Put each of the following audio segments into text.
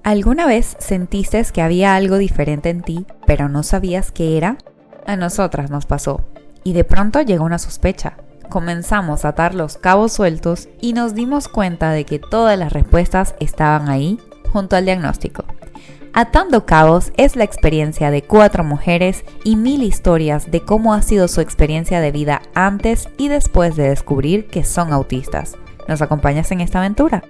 ¿Alguna vez sentiste que había algo diferente en ti, pero no sabías qué era? A nosotras nos pasó. Y de pronto llegó una sospecha. Comenzamos a atar los cabos sueltos y nos dimos cuenta de que todas las respuestas estaban ahí, junto al diagnóstico. Atando Cabos es la experiencia de 4 mujeres y 1000 historias de cómo ha sido su experiencia de vida antes y después de descubrir que son autistas. ¿Nos acompañas en esta aventura?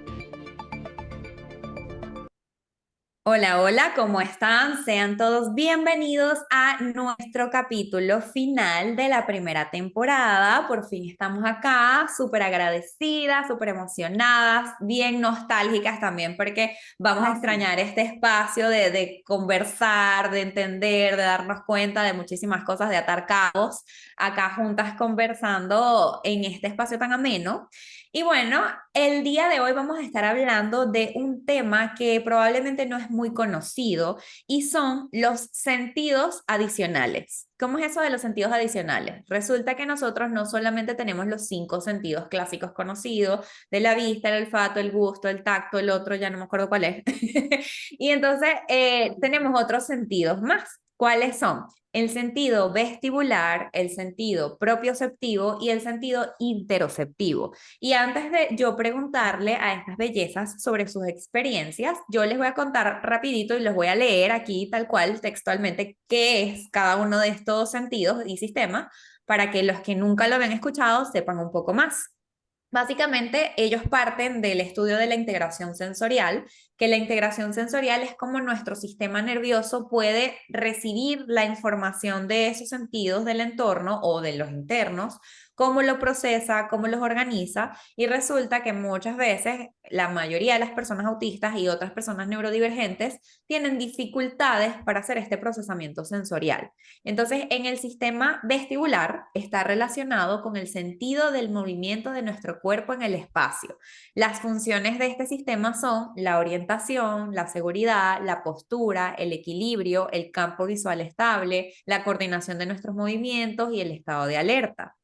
Hola, hola, ¿cómo están? Sean todos bienvenidos a nuestro capítulo final de la primera temporada. Por fin estamos acá, súper agradecidas, súper emocionadas, bien nostálgicas también, porque vamos a extrañar este espacio de conversar, de entender, de darnos cuenta de muchísimas cosas, de atar cabos, acá juntas conversando en este espacio tan ameno. Y bueno, el día de hoy vamos a estar hablando de un tema que probablemente no es muy conocido y son los sentidos adicionales. ¿Cómo es eso de los sentidos adicionales? Resulta que nosotros no solamente tenemos los 5 sentidos clásicos conocidos de la vista, el olfato, el gusto, el tacto, el otro, ya no me acuerdo cuál es. Y entonces tenemos otros sentidos más. ¿Cuáles son? El sentido vestibular, el sentido propioceptivo y el sentido interoceptivo. Y antes de yo preguntarle a estas bellezas sobre sus experiencias, yo les voy a contar rapidito y les voy a leer aquí tal cual textualmente qué es cada uno de estos sentidos y sistemas para que los que nunca lo habían escuchado sepan un poco más. Básicamente, ellos parten del estudio de la integración sensorial, que la integración sensorial es como nuestro sistema nervioso puede recibir la información de esos sentidos del entorno o de los internos, cómo lo procesa, cómo los organiza, y resulta que muchas veces la mayoría de las personas autistas y otras personas neurodivergentes tienen dificultades para hacer este procesamiento sensorial. Entonces, en el sistema vestibular está relacionado con el sentido del movimiento de nuestro cuerpo en el espacio. Las funciones de este sistema son la orientación, la seguridad, la postura, el equilibrio, el campo visual estable, la coordinación de nuestros movimientos y el estado de alerta.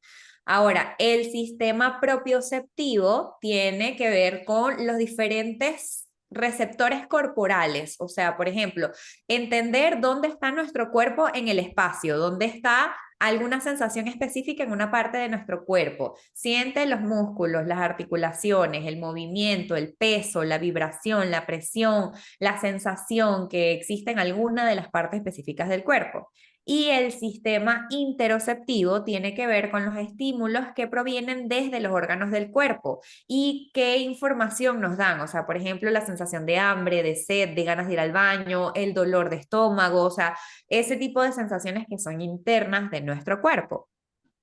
Ahora, el sistema propioceptivo tiene que ver con los diferentes receptores corporales, o sea, por ejemplo, entender dónde está nuestro cuerpo en el espacio, dónde está alguna sensación específica en una parte de nuestro cuerpo. Siente los músculos, las articulaciones, el movimiento, el peso, la vibración, la presión, la sensación que existe en alguna de las partes específicas del cuerpo. Y el sistema interoceptivo tiene que ver con los estímulos que provienen desde los órganos del cuerpo y qué información nos dan. O sea, por ejemplo, la sensación de hambre, de sed, de ganas de ir al baño, el dolor de estómago, o sea, ese tipo de sensaciones que son internas de nuestro cuerpo.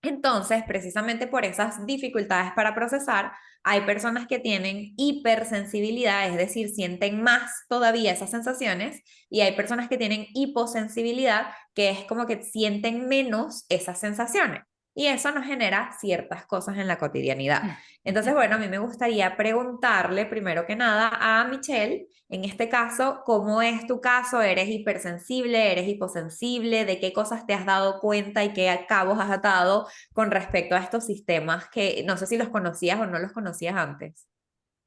Entonces, precisamente por esas dificultades para procesar, hay personas que tienen hipersensibilidad, es decir, sienten más todavía esas sensaciones, y hay personas que tienen hiposensibilidad, que es como que sienten menos esas sensaciones. Y eso nos genera ciertas cosas en la cotidianidad. Entonces, bueno, a mí me gustaría preguntarle primero que nada a Michelle, en este caso, ¿cómo es tu caso? ¿Eres hipersensible? ¿Eres hiposensible? ¿De qué cosas te has dado cuenta y qué cabos has atado con respecto a estos sistemas que no sé si los conocías o no los conocías antes?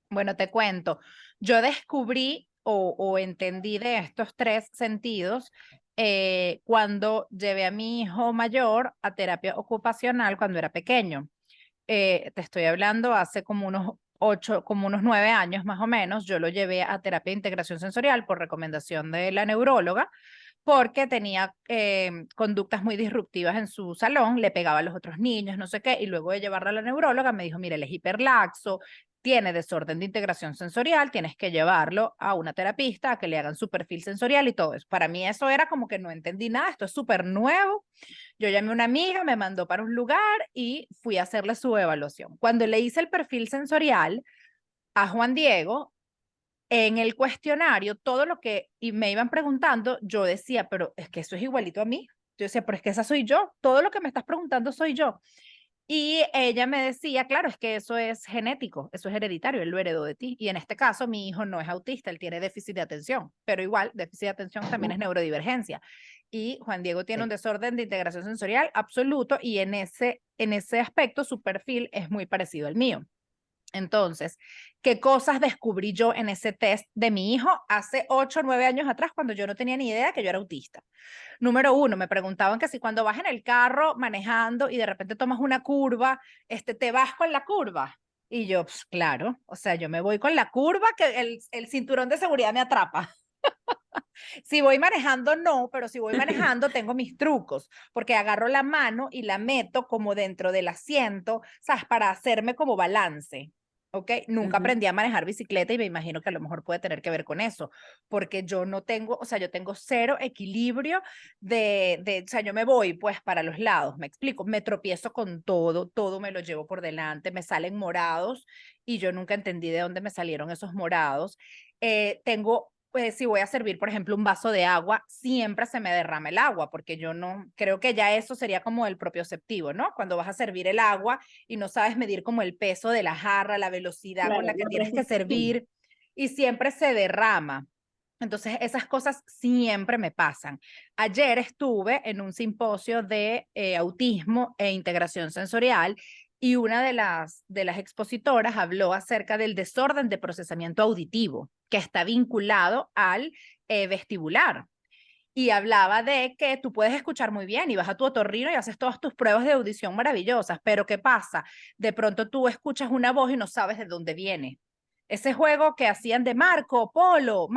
Bueno, te cuento, yo descubrí o entendí de estos 3 sentidos cuando llevé a mi hijo mayor a terapia ocupacional cuando era pequeño. Te estoy hablando hace como unos 8, como unos 9 años más o menos. Yo lo llevé a terapia de integración sensorial por recomendación de la neuróloga porque tenía conductas muy disruptivas en su salón, le pegaba a los otros niños, no sé qué, y luego de llevarla a la neuróloga me dijo, mire, él es hiperlaxo, tiene desorden de integración sensorial, tienes que llevarlo a una terapista a que le hagan su perfil sensorial y todo eso. Para mí eso era como que no entendí nada, esto es súper nuevo. Yo llamé a una amiga, me mandó para un lugar y fui a hacerle su evaluación. Cuando le hice el perfil sensorial a Juan Diego, en el cuestionario, todo lo que y me iban preguntando, yo decía, pero es que eso es igualito a mí. Yo decía, pero es que esa soy yo. Todo lo que me estás preguntando soy yo. Y ella me decía, claro, es que eso es genético, eso es hereditario, él lo heredó de ti. Y en este caso, mi hijo no es autista, él tiene déficit de atención, pero igual, déficit de atención también es neurodivergencia. Y Juan Diego tiene un desorden de integración sensorial absoluto y en ese aspecto su perfil es muy parecido al mío. Entonces, ¿qué cosas descubrí yo en ese test de mi hijo hace 8 o 9 años atrás cuando yo no tenía ni idea que yo era autista? Número uno, me preguntaban que si cuando vas en el carro manejando y de repente tomas una curva, te vas con la curva. Y yo, pues claro, o sea, yo me voy con la curva que el cinturón de seguridad me atrapa. Si voy manejando, no, pero si voy manejando, tengo mis trucos, porque agarro la mano y la meto como dentro del asiento, ¿sabes? Para hacerme como balance. ¿Ok? Nunca aprendí a manejar bicicleta y me imagino que a lo mejor puede tener que ver con eso, porque yo no tengo, o sea, yo tengo cero equilibrio o sea, yo me voy pues para los lados, me explico, me tropiezo con todo, todo me lo llevo por delante, me salen morados y yo nunca entendí de dónde me salieron esos morados. Tengo pues si voy a servir, por ejemplo, un vaso de agua, siempre se me derrama el agua, porque yo no, creo que ya eso sería como el propioceptivo, ¿no? Cuando vas a servir el agua y no sabes medir como el peso de la jarra, la velocidad con la que tienes que servir, y siempre se derrama. Entonces, esas cosas siempre me pasan. Ayer estuve en un simposio de autismo e integración sensorial y una de las expositoras habló acerca del desorden de procesamiento auditivo, que está vinculado al vestibular. Y hablaba de que tú puedes escuchar muy bien y vas a tu otorrino y haces todas tus pruebas de audición maravillosas, pero ¿qué pasa? De pronto tú escuchas una voz y no sabes de dónde viene. Ese juego que hacían de Marco Polo,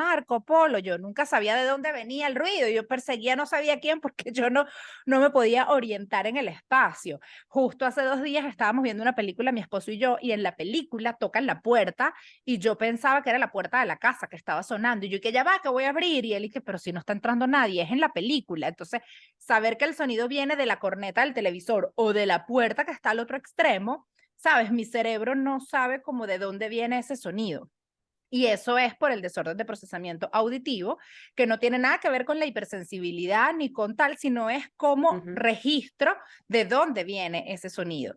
yo nunca sabía de dónde venía el ruido, yo perseguía no sabía quién porque yo no me podía orientar en el espacio. Justo hace 2 días estábamos viendo una película, mi esposo y yo, y en la película tocan la puerta y yo pensaba que era la puerta de la casa que estaba sonando y yo que ya va, que voy a abrir y él dice, pero si no está entrando nadie, es en la película. Entonces, saber que el sonido viene de la corneta del televisor o de la puerta que está al otro extremo, ¿sabes? Mi cerebro no sabe cómo de dónde viene ese sonido. Y eso es por el desorden de procesamiento auditivo, que no tiene nada que ver con la hipersensibilidad ni con tal, sino es como registro de dónde viene ese sonido.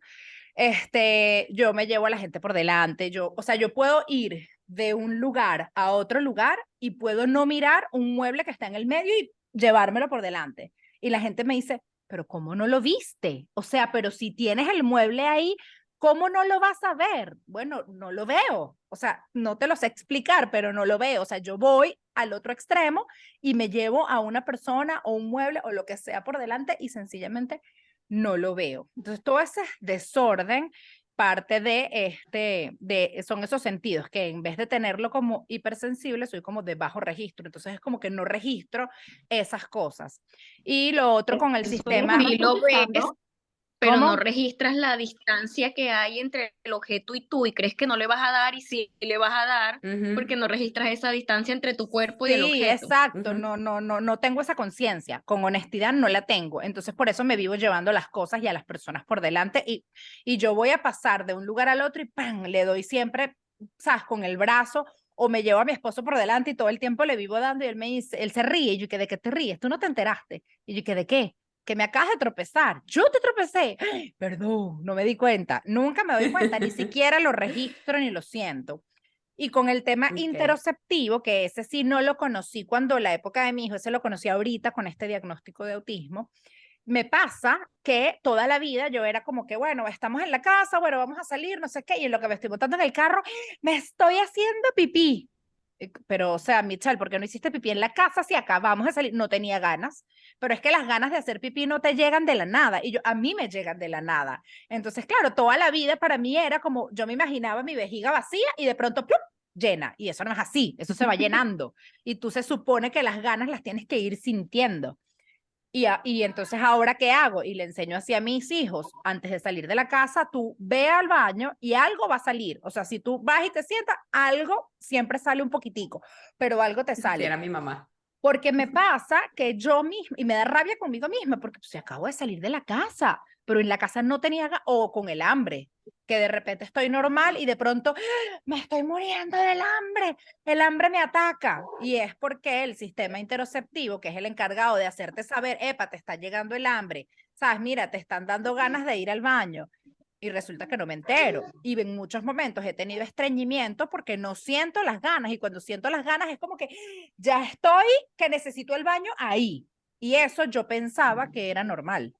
Yo me llevo a la gente por delante, o sea, yo puedo ir de un lugar a otro lugar y puedo no mirar un mueble que está en el medio y llevármelo por delante. Y la gente me dice, pero ¿cómo no lo viste? O sea, pero si tienes el mueble ahí, ¿cómo no lo vas a ver? Bueno, no lo veo. O sea, no te lo sé explicar, pero no lo veo. O sea, yo voy al otro extremo y me llevo a una persona o un mueble o lo que sea por delante y sencillamente no lo veo. Entonces, todo ese desorden parte son esos sentidos que en vez de tenerlo como hipersensible, soy como de bajo registro. Entonces, es como que no registro esas cosas. Y lo otro con el sistema... Sí lo ves, pero ¿Cómo? no registras la distancia que hay entre el objeto y tú y crees que no le vas a dar y sí le vas a dar porque no registras esa distancia entre tu cuerpo y el Sí, objeto. exacto. No tengo esa conciencia. Con honestidad no la tengo. Entonces, por eso me vivo llevando las cosas y a las personas por delante y yo voy a pasar de un lugar al otro y ¡pam! Le doy siempre, ¿sabes? Con el brazo o me llevo a mi esposo por delante y todo el tiempo le vivo dando y él me dice, él se ríe y yo que ¿de qué te ríes? ¿Tú no te enteraste? Y yo que ¿de qué? Que me acabas de tropezar. Yo te tropecé. Perdón, no me di cuenta. Nunca me doy cuenta, ni siquiera lo registro ni lo siento. Y con el tema interoceptivo, que ese sí no lo conocí cuando la época de mi hijo, ese lo conocí ahorita con este diagnóstico de autismo, me pasa que toda la vida yo era como que, bueno, estamos en la casa, bueno, vamos a salir, no sé qué, y en lo que me estoy botando en el carro, me estoy haciendo pipí. Pero, o sea, Michelle, ¿por qué no hiciste pipí en la casa si acabamos de salir? No tenía ganas, pero es que las ganas de hacer pipí no te llegan de la nada, y a mí me llegan de la nada. Entonces, claro, toda la vida para mí era como, yo me imaginaba mi vejiga vacía y de pronto, ¡plup! Llena, y eso no es así, eso se va llenando, y tú se supone que las ganas las tienes que ir sintiendo. Y entonces, ¿ahora qué hago? Y le enseño así a mis hijos, antes de salir de la casa, tú ve al baño y algo va a salir. O sea, si tú vas y te sientas, algo siempre sale un poquitico, pero algo te sale. Sí, era mi mamá. Porque me pasa que yo misma, y me da rabia conmigo misma, porque pues, acabo de salir de la casa, pero en la casa no tenía, o con el hambre, que de repente estoy normal y de pronto me estoy muriendo del hambre, el hambre me ataca. Y es porque el sistema interoceptivo, que es el encargado de hacerte saber, epa, te está llegando el hambre, sabes, mira, te están dando ganas de ir al baño. Y resulta que no me entero. Y en muchos momentos he tenido estreñimiento porque no siento las ganas. Y cuando siento las ganas es como que ya estoy, que necesito el baño ahí. Y eso yo pensaba que era normal.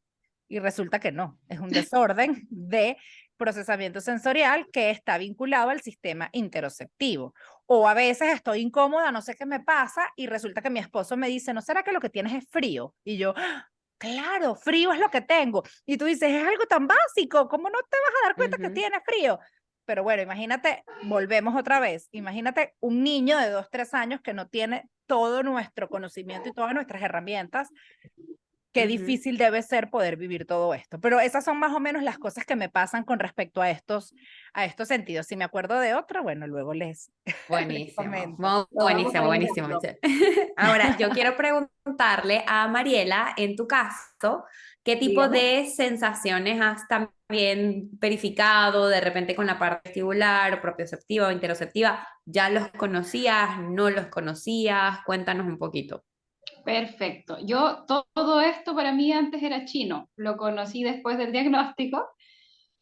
Y resulta que no. Es un desorden de procesamiento sensorial que está vinculado al sistema interoceptivo. O a veces estoy incómoda, no sé qué me pasa, y resulta que mi esposo me dice, ¿no será que lo que tienes es frío? Y yo, ¡ah! Claro, frío es lo que tengo. Y tú dices, es algo tan básico, ¿cómo no te vas a dar cuenta que tienes frío? Pero bueno, imagínate, volvemos otra vez, imagínate un niño de 2, 3 años que no tiene todo nuestro conocimiento y todas nuestras herramientas. Qué difícil debe ser poder vivir todo esto. Pero esas son más o menos las cosas que me pasan con respecto a estos sentidos. Si me acuerdo de otra, bueno, luego les comento. Buenísimo, buenísimo. Ahora, yo quiero preguntarle a Mariela, en tu caso, ¿qué tipo de sensaciones has también verificado de repente con la parte vestibular, o propioceptiva o interoceptiva? ¿Ya los conocías? ¿No los conocías? Cuéntanos un poquito. Perfecto. Yo todo esto para mí antes era chino. Lo conocí después del diagnóstico.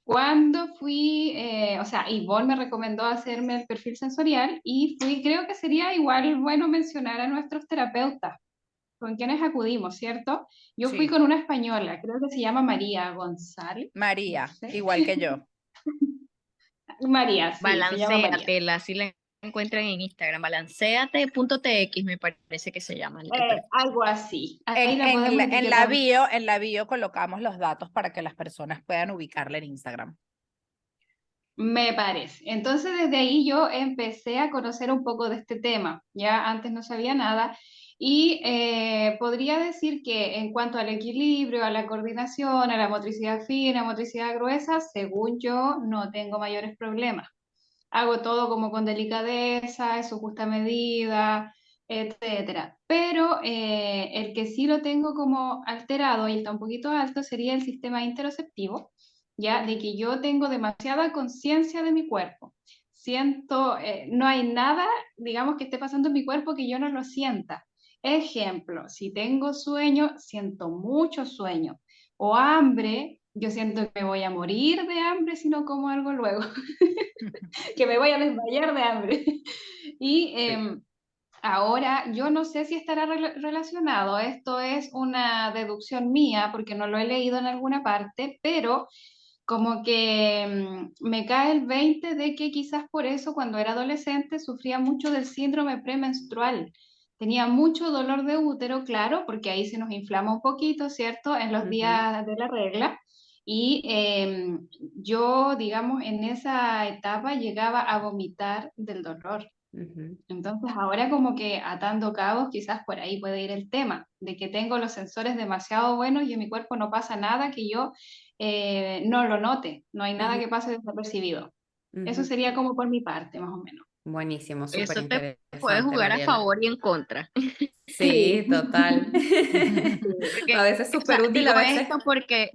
Cuando fui, o sea, Ivonne me recomendó hacerme el perfil sensorial y fui, creo que sería igual bueno mencionar a nuestros terapeutas con quienes acudimos, ¿cierto? Yo fui con una española, creo que se llama María González. María, no sé. igual que yo. María, sí, se llama María. Balanceatela, si la encuentran en Instagram, balanceate.tx me parece que se llama. Algo así. Ahí En la bio colocamos los datos para que las personas puedan ubicarla en Instagram. Me parece. Entonces, desde ahí yo empecé a conocer un poco de este tema. Ya antes no sabía nada. Y podría decir que en cuanto al equilibrio, a la coordinación, a la motricidad fina, motricidad gruesa, según yo, no tengo mayores problemas. Hago todo como con delicadeza, en su justa medida, etcétera. Pero el que sí lo tengo como alterado y está un poquito alto sería el sistema interoceptivo, ya de que yo tengo demasiada conciencia de mi cuerpo. Siento, no hay nada, digamos, que esté pasando en mi cuerpo que yo no lo sienta. Ejemplo, si tengo sueño, siento mucho sueño. O hambre, yo siento que me voy a morir de hambre si no como algo luego. Que me voy a desmayar de hambre. Y ahora yo no sé si estará relacionado, esto es una deducción mía porque no lo he leído en alguna parte, pero como que me cae el 20 de que quizás por eso cuando era adolescente sufría mucho del síndrome premenstrual. Tenía mucho dolor de útero, claro, porque ahí se nos inflama un poquito, ¿cierto? En los días de la regla. Y yo, digamos, en esa etapa llegaba a vomitar del dolor. Entonces ahora como que atando cabos, quizás por ahí puede ir el tema, de que tengo los sensores demasiado buenos y en mi cuerpo no pasa nada que yo no lo note, no hay nada que pase desapercibido. Eso sería como por mi parte, más o menos. Buenísimo, súper Eso interesante. te puede jugar Mariela. a favor y en contra. Sí, total. A veces súper útil, digo a veces. esto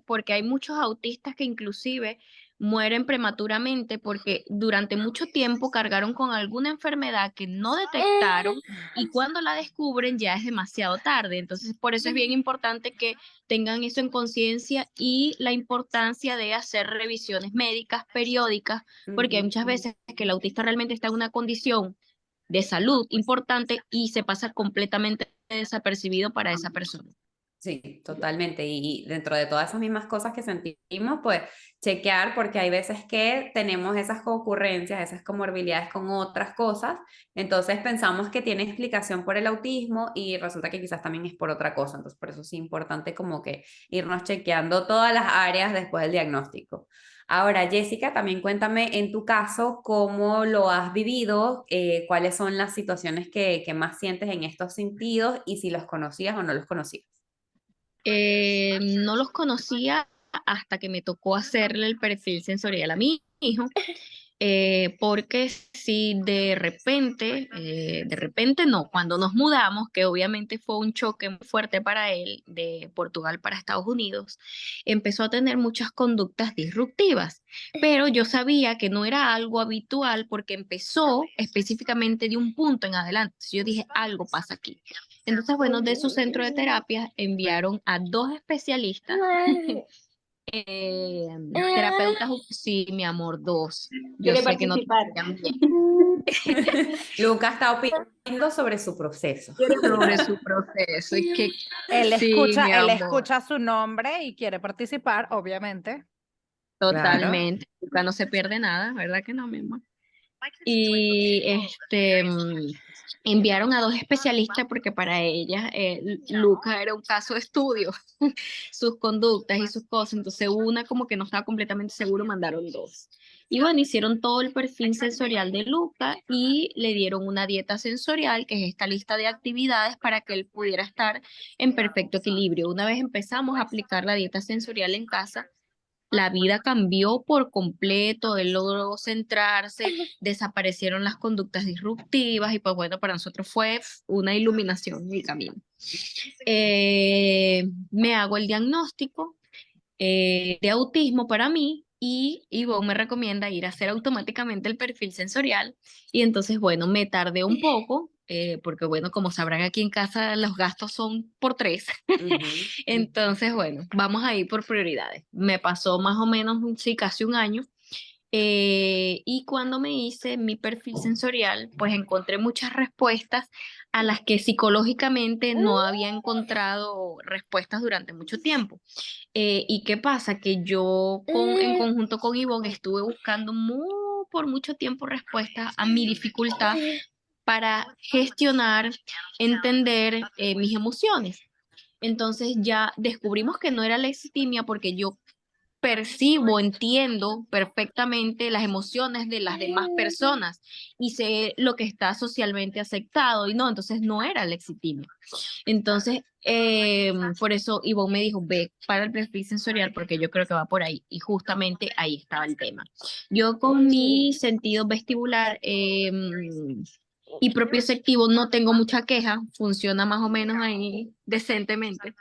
porque hay muchos autistas que inclusive mueren prematuramente porque durante mucho tiempo cargaron con alguna enfermedad que no detectaron y cuando la descubren ya es demasiado tarde. Entonces, por eso es bien importante que tengan eso en conciencia y la importancia de hacer revisiones médicas periódicas, porque hay muchas veces que el autista realmente está en una condición de salud importante y se pasa completamente desapercibido para esa persona. Sí, totalmente. Y dentro de todas esas mismas cosas que sentimos, pues chequear, porque hay veces que tenemos esas concurrencias, esas comorbilidades con otras cosas, entonces pensamos que tiene explicación por el autismo y resulta que quizás también es por otra cosa. Entonces, por eso es importante como que irnos chequeando todas las áreas después del diagnóstico. Ahora, Jessica, también cuéntame en tu caso cómo lo has vivido, cuáles son las situaciones que más sientes en estos sentidos y si los conocías o no los conocías. No los conocía hasta que me tocó hacerle el perfil sensorial a mi hijo, porque si de repente no, cuando nos mudamos, que obviamente fue un choque muy fuerte para él, de Portugal para Estados Unidos, empezó a tener muchas conductas disruptivas, pero yo sabía que no era algo habitual porque empezó específicamente de un punto en adelante. Yo dije, algo pasa aquí. Entonces, bueno, de su centro de terapia enviaron a 2 especialistas, terapeutas, sí, mi amor, 2. Yo sé que no te caían bien. Lucas está opinando sobre su proceso. Sobre su proceso. Y que, Él sí, escucha, mi él amor. escucha su nombre y quiere participar, obviamente. Totalmente. Luca no se pierde nada, ¿verdad que no, mi amor? Y enviaron a dos especialistas porque para ellas Luca era un caso de estudio, sus conductas y sus cosas. Entonces una como que no estaba completamente seguro, mandaron dos. Y bueno, hicieron todo el perfil sensorial de Luca y le dieron una dieta sensorial, que es esta lista de actividades para que él pudiera estar en perfecto equilibrio. Una vez empezamos a aplicar la dieta sensorial en casa, la vida cambió por completo, él logró centrarse, desaparecieron las conductas disruptivas y pues bueno, para nosotros fue una iluminación en el camino. Me hago el diagnóstico de autismo para mí y Ivonne me recomienda ir a hacer automáticamente el perfil sensorial y entonces bueno, me tardé un poco. Porque bueno, como sabrán aquí en casa los gastos son por tres. Entonces, bueno, vamos a ir por prioridades. Me pasó más o menos, sí, casi un año. Y cuando me hice mi perfil sensorial, pues encontré muchas respuestas a las que psicológicamente no había encontrado respuestas durante mucho tiempo. ¿Y qué pasa? Que yo en conjunto con Ivonne estuve buscando por mucho tiempo respuestas a mi dificultad para gestionar, entender mis emociones. Entonces ya descubrimos que no era la exitimia porque yo percibo, entiendo perfectamente las emociones de las demás personas y sé lo que está socialmente aceptado y no, entonces no era la exitimia. Entonces, por eso Ivonne me dijo, ve para el perfil sensorial porque yo creo que va por ahí y justamente ahí estaba el tema. Yo con mi sentido vestibular y propioceptivo no tengo mucha queja, funciona más o menos ahí decentemente.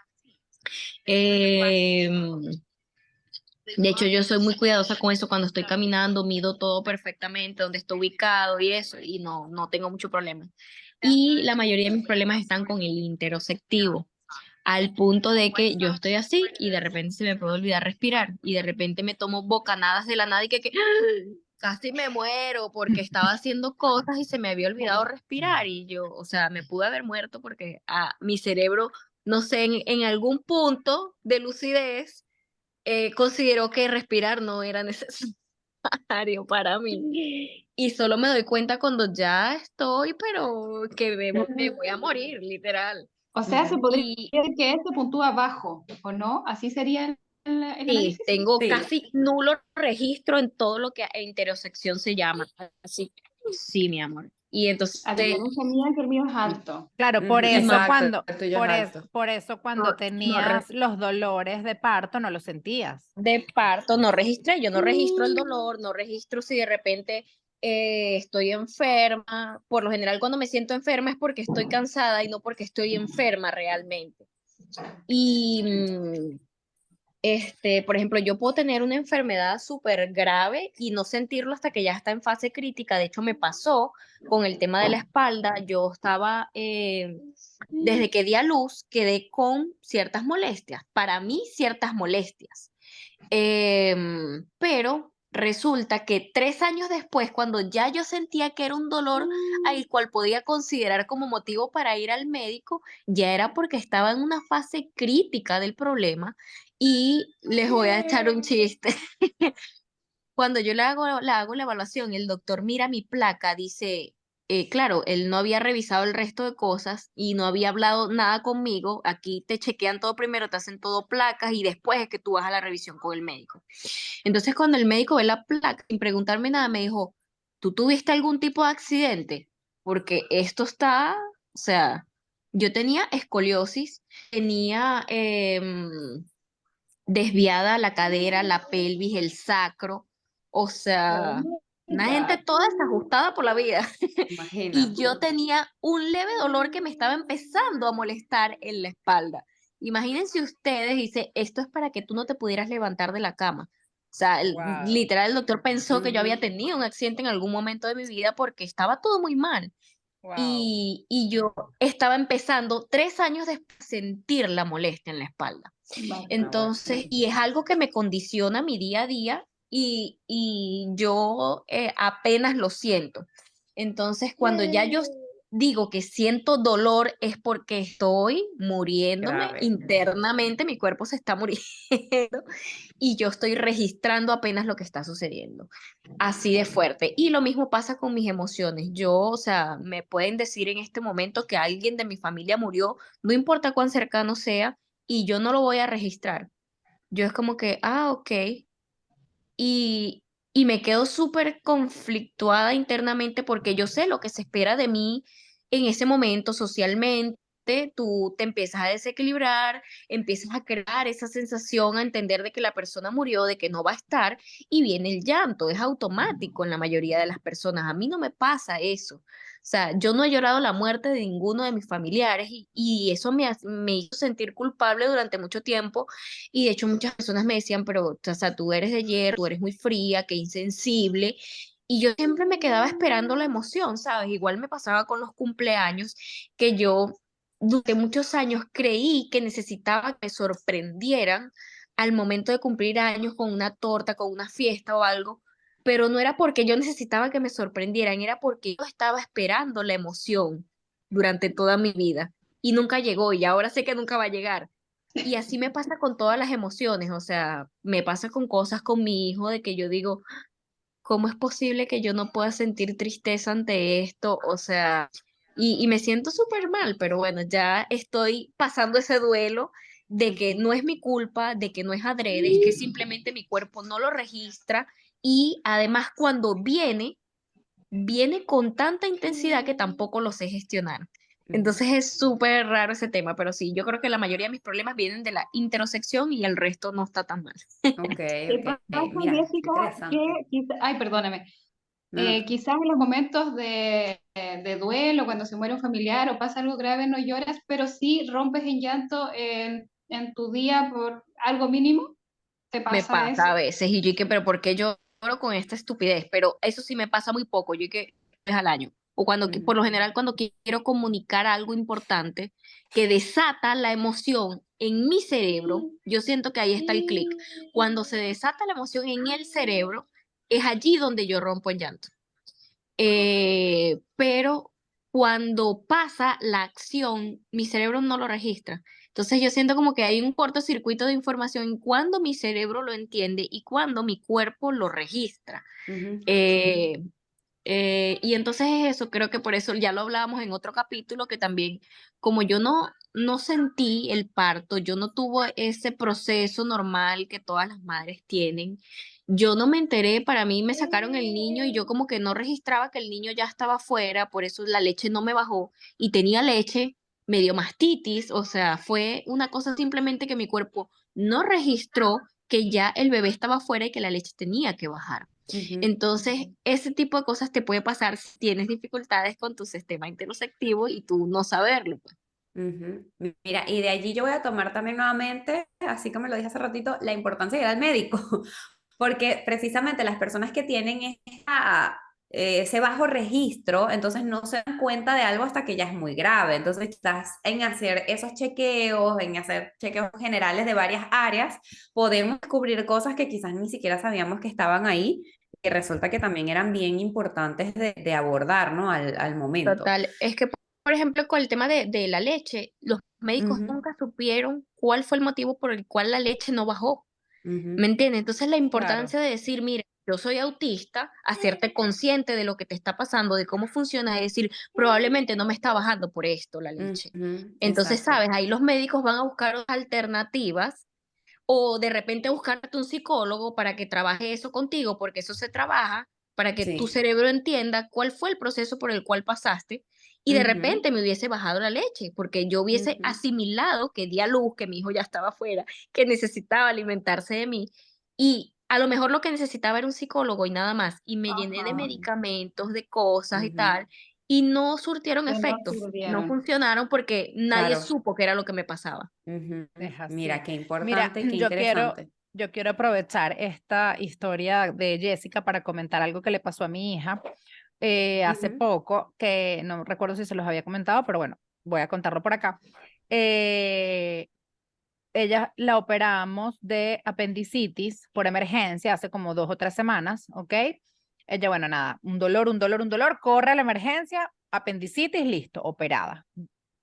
De hecho, yo soy muy cuidadosa con eso cuando estoy caminando, mido todo perfectamente, dónde estoy ubicado y eso, y no tengo mucho problema. Y la mayoría de mis problemas están con el interoceptivo, al punto de que yo estoy así y de repente se me puede olvidar respirar y de repente me tomo bocanadas de la nada y que casi me muero porque estaba haciendo cosas y se me había olvidado respirar y yo, o sea, me pude haber muerto porque mi cerebro, no sé, en algún punto de lucidez consideró que respirar no era necesario para mí. Y solo me doy cuenta cuando ya estoy, pero que me voy a morir, literal. O sea, se podría Y decir que este puntúa bajo, ¿o no? ¿Así sería el sí, análisis? tengo Sí. casi nulo registro en todo lo que intersección se llama. Así, sí, mi amor. Y entonces, A diferencia mía, que el mío es alto. Claro, por Ujú, eso exacto, el tuyo es alto. por eso cuando no, tenías los dolores de parto no los sentías. de parto no registré, yo no registro el dolor, no registro si de repente estoy enferma. Por lo general, cuando me siento enferma es porque estoy cansada y no porque estoy enferma realmente. Y por ejemplo, yo puedo tener una enfermedad súper grave y no sentirlo hasta que ya está en fase crítica. De hecho, me pasó con el tema de la espalda. Yo estaba, desde que di a luz, quedé con ciertas molestias. Para mí, ciertas molestias. Pero resulta que 3 años después, cuando ya yo sentía que era un dolor al cual podía considerar como motivo para ir al médico, ya era porque estaba en una fase crítica del problema. Y les voy a echar un chiste. Cuando yo le hago la evaluación, el doctor mira mi placa, dice, claro, él no había revisado el resto de cosas y no había hablado nada conmigo. Aquí te chequean todo primero, te hacen todo placas y después es que tú vas a la revisión con el médico. Entonces, cuando el médico ve la placa, sin preguntarme nada, me dijo, ¿tú tuviste algún tipo de accidente? Porque esto está, o sea, yo tenía escoliosis, tenía desviada la cadera, la pelvis, el sacro, o sea, una gente toda desajustada por la vida. Y Imagínate. yo tenía un leve dolor que me estaba empezando a molestar en la espalda. Imagínense ustedes, dice, esto es para que tú no te pudieras levantar de la cama. O sea, Wow. literal, el doctor pensó que yo había tenido un accidente en algún momento de mi vida porque estaba todo muy mal. Wow. Y yo estaba empezando 3 años después a sentir la molestia en la espalda. Entonces, y es algo que me condiciona mi día a día y yo apenas lo siento. Entonces, cuando ya yo digo que siento dolor es porque estoy muriéndome Grave. internamente, mi cuerpo se está muriendo y yo estoy registrando apenas lo que está sucediendo. Así de fuerte. Y lo mismo pasa con mis emociones. Yo, o sea, me pueden decir en este momento que alguien de mi familia murió, no importa cuán cercano sea, y yo no lo voy a registrar. Yo es como que, ok. Y, y me quedo súper conflictuada internamente porque yo sé lo que se espera de mí en ese momento socialmente. Tú te empiezas a desequilibrar, empiezas a crear esa sensación, a entender de que la persona murió, de que no va a estar, y viene el llanto, es automático en la mayoría de las personas. A mí no me pasa eso. O sea, yo no he llorado la muerte de ninguno de mis familiares y eso me hizo sentir culpable durante mucho tiempo y de hecho muchas personas me decían, pero, o sea, tú eres de hierro, tú eres muy fría, qué insensible. Y yo siempre me quedaba esperando la emoción, ¿sabes? Igual me pasaba con los cumpleaños, que yo durante muchos años creí que necesitaba que me sorprendieran al momento de cumplir años con una torta, con una fiesta o algo, pero no era porque yo necesitaba que me sorprendieran, era porque yo estaba esperando la emoción durante toda mi vida y nunca llegó y ahora sé que nunca va a llegar. Y así me pasa con todas las emociones, o sea, me pasa con cosas con mi hijo de que yo digo, ¿cómo es posible que yo no pueda sentir tristeza ante esto? O sea, y me siento súper mal, pero bueno, ya estoy pasando ese duelo de que no es mi culpa, de que no es adrede, es que simplemente mi cuerpo no lo registra y además cuando viene con tanta intensidad que tampoco lo sé gestionar. Entonces es súper raro ese tema, pero sí, yo creo que la mayoría de mis problemas vienen de la intersección y el resto no está tan mal. Ok, ¿Te ok. pasa, Mira, qué Jessica, que interesante. ay, perdóname, No, no. quizás en los momentos de duelo, cuando se muere un familiar o pasa algo grave, no lloras, pero sí rompes en llanto en tu día por algo mínimo? ¿Te Me pasa pasa eso? a veces y yo que, pero ¿por qué yo lloro con esta estupidez? Pero eso sí me pasa muy poco, yo que es al año. O cuando, por lo general, cuando quiero comunicar algo importante que desata la emoción en mi cerebro, yo siento que ahí está el clic. Cuando se desata la emoción en el cerebro, es allí donde yo rompo en llanto. Pero cuando pasa la acción, mi cerebro no lo registra. Entonces yo siento como que hay un cortocircuito de información cuando mi cerebro lo entiende y cuando mi cuerpo lo registra. Ujú. Eh, y entonces eso, creo que por eso ya lo hablábamos en otro capítulo, que también como yo no sentí el parto, yo no tuve ese proceso normal que todas las madres tienen, yo no me enteré, para mí me sacaron el niño y yo como que no registraba que el niño ya estaba afuera, por eso la leche no me bajó y tenía leche, me dio mastitis, o sea, fue una cosa simplemente que mi cuerpo no registró que ya el bebé estaba afuera y que la leche tenía que bajar. Ujú, Entonces, ese tipo de cosas te puede pasar si tienes dificultades con tu sistema interoceptivo y tú no saberlo, pues. ujú. Mira, y de allí yo voy a tomar también nuevamente, así como lo dije hace ratito, la importancia de ir al médico, porque precisamente las personas que tienen ese bajo registro, entonces no se dan cuenta de algo hasta que ya es muy grave. Entonces estás en hacer esos chequeos, en hacer chequeos generales de varias áreas, podemos descubrir cosas que quizás ni siquiera sabíamos que estaban ahí, que resulta que también eran bien importantes de abordar, ¿no? Al momento. Total, es que, por ejemplo, con el tema de la leche, los médicos Ujú, nunca supieron cuál fue el motivo por el cual la leche no bajó. ¿Me ujú, entiendes? Entonces la claro. importancia de decir, mira, yo soy autista, hacerte consciente de lo que te está pasando, de cómo funciona, es decir, probablemente no me está bajando por esto la leche. Ujú, Entonces, exacto. sabes, ahí los médicos van a buscar alternativas o de repente buscarte un psicólogo para que trabaje eso contigo, porque eso se trabaja para que tu Sí. cerebro entienda cuál fue el proceso por el cual pasaste y de Ujú, repente me hubiese bajado la leche, porque yo hubiese ujú. asimilado que di a luz, que mi hijo ya estaba afuera, que necesitaba alimentarse de mí y a lo mejor lo que necesitaba era un psicólogo y nada más, y me llené de Ajá, medicamentos, de cosas y Ujú, tal, y no surtieron que no efectos, no sirvieron. funcionaron porque nadie claro. supo qué era lo que me pasaba. Ujú. Es Mira, así. qué Mira, importante, qué interesante. yo quiero aprovechar esta historia de Jessica para comentar algo que le pasó a mi hija hace Ujú, poco, que no recuerdo si se los había comentado, pero bueno, voy a contarlo por acá. Eh, Ella la operamos de apendicitis por emergencia hace como 2 o 3 semanas, ¿ok? Ella, bueno, nada, un dolor, corre a la emergencia, apendicitis, listo, operada.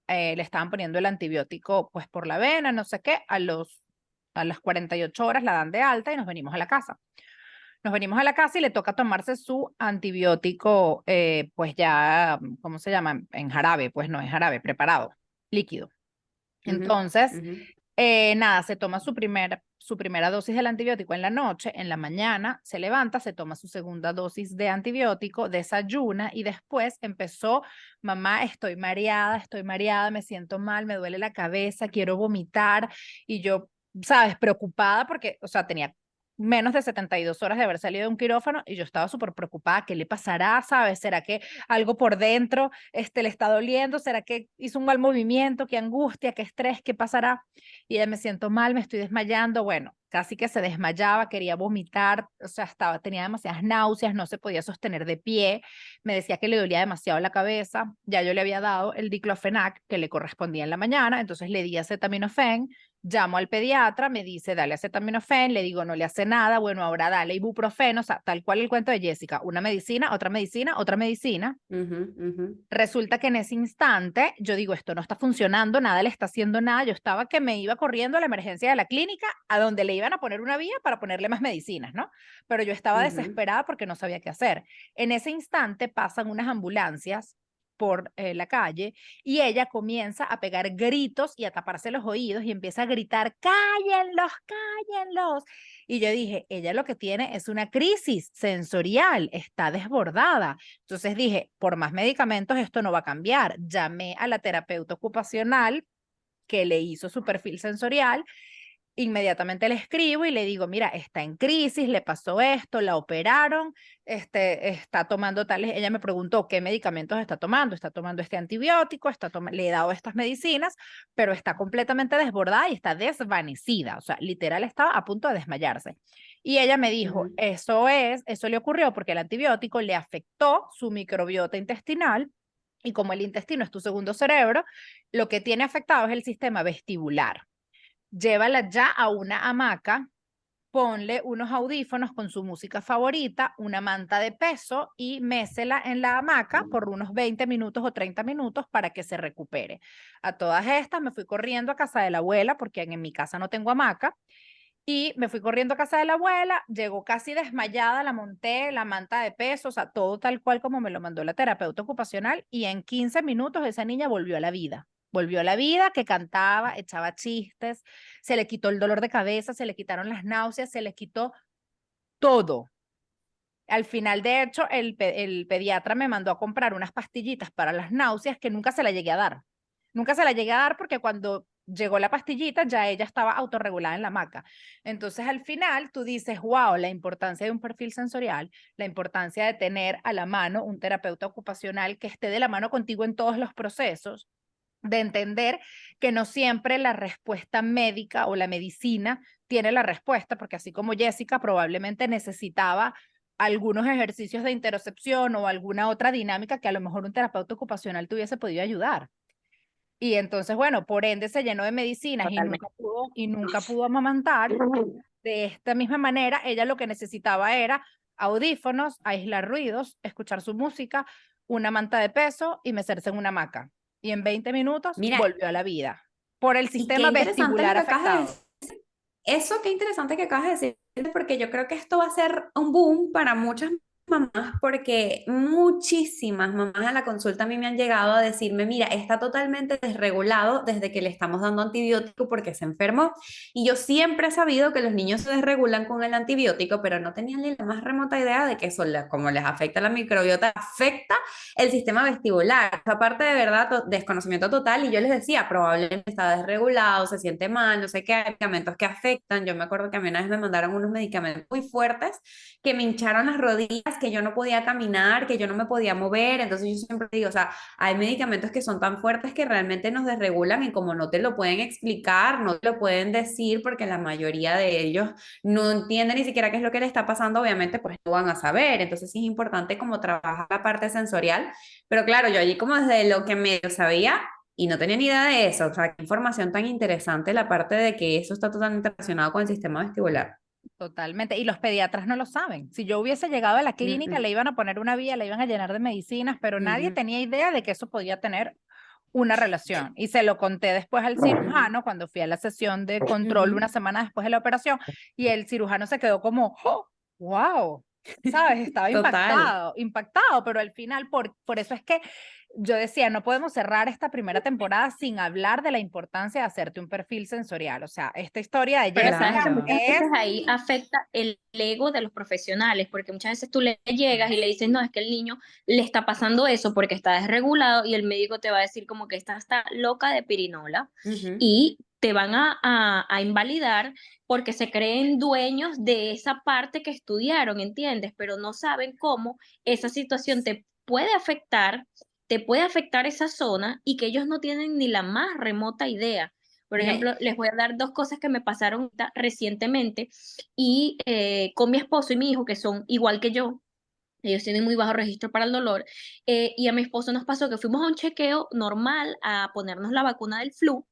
Le estaban poniendo el antibiótico pues por la vena, no sé qué, a las 48 horas la dan de alta y nos venimos a la casa. Nos venimos a la casa y le toca tomarse su antibiótico, pues ya, ¿cómo se llama? En jarabe, pues no, en jarabe, preparado, líquido. Entonces, nada, se toma su primera dosis del antibiótico en la noche, en la mañana se levanta, se toma su segunda dosis de antibiótico, desayuna y después empezó, mamá, estoy mareada, me siento mal, me duele la cabeza, quiero vomitar y yo, sabes, preocupada porque, o sea, tenía menos de 72 horas de haber salido de un quirófano y yo estaba súper preocupada, ¿qué le pasará? ¿Sabes? ¿Será que algo por dentro le está doliendo? ¿Será que hizo un mal movimiento? ¿Qué angustia? ¿Qué estrés? ¿Qué pasará? Y ella, me siento mal, me estoy desmayando. Bueno, casi que se desmayaba, quería vomitar, o sea, tenía demasiadas náuseas, no se podía sostener de pie, me decía que le dolía demasiado la cabeza, ya yo le había dado el diclofenac que le correspondía en la mañana, entonces le di acetaminofén, llamo al pediatra, me dice, dale acetaminofén, le digo, no le hace nada, bueno, ahora dale ibuprofeno, o sea, tal cual el cuento de Jessica, una medicina, otra medicina, otra medicina. Resulta que en ese instante yo digo, esto no está funcionando, nada le está haciendo nada, yo estaba que me iba corriendo a la emergencia de la clínica, a donde le iban a poner una vía para ponerle más medicinas, ¿no? Pero yo estaba desesperada porque no sabía qué hacer. En ese instante pasan unas ambulancias por la calle y ella comienza a pegar gritos y a taparse los oídos y empieza a gritar, cállenlos, cállenlos. Y yo dije, ella lo que tiene es una crisis sensorial, está desbordada. Entonces dije, por más medicamentos esto no va a cambiar. Llamé a la terapeuta ocupacional que le hizo su perfil sensorial. Inmediatamente le escribo y le digo, mira, está en crisis, le pasó esto, la operaron, está tomando tales, ella me preguntó qué medicamentos está tomando este antibiótico, le he dado estas medicinas, pero está completamente desbordada y está desvanecida, o sea, literal estaba a punto de desmayarse. Y ella me dijo, eso le ocurrió porque el antibiótico le afectó su microbiota intestinal y como el intestino es tu segundo cerebro, lo que tiene afectado es el sistema vestibular. Llévala ya a una hamaca, ponle unos audífonos con su música favorita, una manta de peso y mésela en la hamaca por unos 20 minutos o 30 minutos para que se recupere. A todas estas me fui corriendo a casa de la abuela porque en mi casa no tengo hamaca y me fui corriendo a casa de la abuela, llegó casi desmayada, la monté, la manta de peso, o sea, todo tal cual como me lo mandó la terapeuta ocupacional y en 15 minutos esa niña volvió a la vida. Volvió a la vida, que cantaba, echaba chistes, se le quitó el dolor de cabeza, se le quitaron las náuseas, se le quitó todo. Al final, de hecho, el pediatra me mandó a comprar unas pastillitas para las náuseas que nunca se la llegué a dar. Nunca se la llegué a dar porque cuando llegó la pastillita ya ella estaba autorregulada en la hamaca. Entonces, al final, tú dices, wow, la importancia de un perfil sensorial, la importancia de tener a la mano un terapeuta ocupacional que esté de la mano contigo en todos los procesos, de entender que no siempre la respuesta médica o la medicina tiene la respuesta, porque así como Jessica probablemente necesitaba algunos ejercicios de interocepción o alguna otra dinámica que a lo mejor un terapeuta ocupacional te hubiese podido ayudar. Y entonces, bueno, por ende se llenó de medicinas y nunca pudo amamantar. De esta misma manera, ella lo que necesitaba era audífonos, aislar ruidos, escuchar su música, una manta de peso y mecerse en una hamaca. Y en 20 minutos volvió a la vida por el sistema vestibular afectado. Eso, qué interesante que acabas de decir, porque yo creo que esto va a ser un boom para muchas mamás, porque muchísimas mamás a la consulta a mí me han llegado a decirme, mira, está totalmente desregulado desde que le estamos dando antibiótico porque se enfermó. Y yo siempre he sabido que los niños se desregulan con el antibiótico, pero no tenían ni la más remota idea de que eso, como les afecta la microbiota, afecta el sistema vestibular. Aparte de verdad, desconocimiento total, y yo les decía, probablemente está desregulado, se siente mal, no sé qué, hay medicamentos que afectan. Yo me acuerdo que a mí una vez me mandaron unos medicamentos muy fuertes que me hincharon las rodillas, que yo no podía caminar, que yo no me podía mover. Entonces yo siempre digo, o sea, hay medicamentos que son tan fuertes que realmente nos desregulan y como no te lo pueden explicar, no te lo pueden decir porque la mayoría de ellos no entienden ni siquiera qué es lo que le está pasando, obviamente pues no van a saber. Entonces sí es importante como trabajar la parte sensorial, pero claro, yo allí como desde lo que medio sabía y no tenía ni idea de eso, o sea, qué información tan interesante la parte de que eso está totalmente relacionado con el sistema vestibular. Totalmente. Y los pediatras no lo saben. Si yo hubiese llegado a la clínica, Mm, le iban a poner una vía, le iban a llenar de medicinas, pero nadie ujú, tenía idea de que eso podía tener una relación. Y se lo conté después al cirujano cuando fui a la sesión de control ujú. una semana después de la operación, y el cirujano se quedó como, "Oh, wow, ¿sabes? Estaba Total. impactado, impactado, pero al final, por eso es que yo decía, no podemos cerrar esta primera temporada sin hablar de la importancia de hacerte un perfil sensorial. O sea, esta historia de Pero Jessica sabes que Claro. muchas es... veces ahí afecta el ego de los profesionales, porque muchas veces tú le llegas y le dices, no, es que el niño le está pasando eso porque está desregulado y el médico te va a decir como que esta está loca de pirinola Ujú. y te van a invalidar porque se creen dueños de esa parte que estudiaron, ¿entiendes? Pero no saben cómo esa situación te puede afectar esa zona y que ellos no tienen ni la más remota idea. Por Mira, ejemplo, les voy a dar dos cosas que me pasaron recientemente y con mi esposo y mi hijo, que son igual que yo, ellos tienen muy bajo registro para el dolor, y a mi esposo nos pasó que fuimos a un chequeo normal a ponernos la vacuna del flu,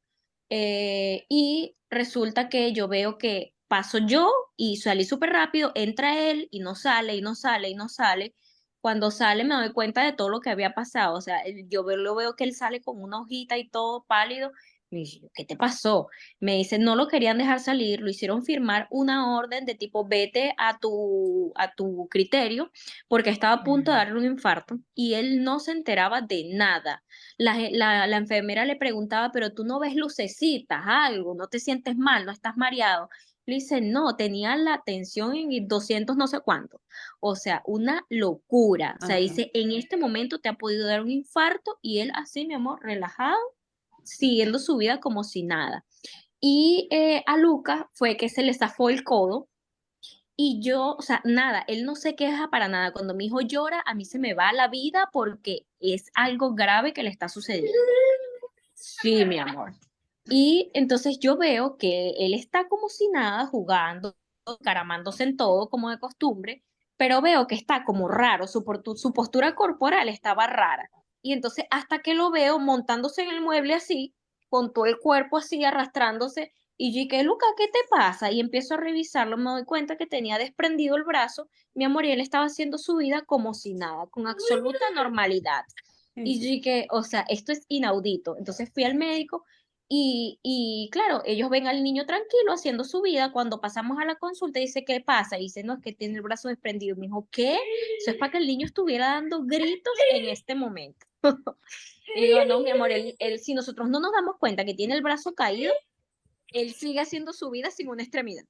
y resulta que yo veo que paso yo y salí súper rápido, entra él y no sale, y no sale, y no sale. Cuando sale me doy cuenta de todo lo que había pasado, o sea, lo veo que él sale con una hojita y todo pálido. Me dice, ¿qué te pasó? Me dice, no lo querían dejar salir, lo hicieron firmar una orden de tipo, vete a tu criterio, porque estaba a punto de darle un infarto y él no se enteraba de nada. La enfermera le preguntaba, pero tú no ves lucecitas, algo, no te sientes mal, no estás mareado. Le dice, no, tenía la tensión en 200 no sé cuánto. O sea, una locura. O sea, ok. dice, en este momento te ha podido dar un infarto y él así, mi amor, relajado, siguiendo su vida como si nada. Y a Luca fue que se le zafó el codo y yo, o sea, nada, él no se queja para nada. Cuando mi hijo llora, a mí se me va la vida porque es algo grave que le está sucediendo. Sí, mi amor. Y entonces yo veo que él está como si nada, jugando, caramándose en todo, como de costumbre, pero veo que está como raro, su postura corporal estaba rara. Y entonces hasta que lo veo montándose en el mueble así, con todo el cuerpo así, arrastrándose, y yo dije, Luca, ¿qué te pasa? Y empiezo a revisarlo, me doy cuenta que tenía desprendido el brazo, mi amor, y él estaba haciendo su vida como si nada, con absoluta normalidad. Y yo dije, o sea, esto es inaudito. Entonces fui al médico y claro, ellos ven al niño tranquilo haciendo su vida. Cuando pasamos a la consulta, dice, ¿qué pasa? Y dice, no, es que tiene el brazo desprendido. Me dijo, ¿qué? Eso es para que el niño estuviera dando gritos en este momento. Y digo, no, mi amor, si nosotros no nos damos cuenta que tiene el brazo caído, él sigue haciendo su vida sin una extremidad.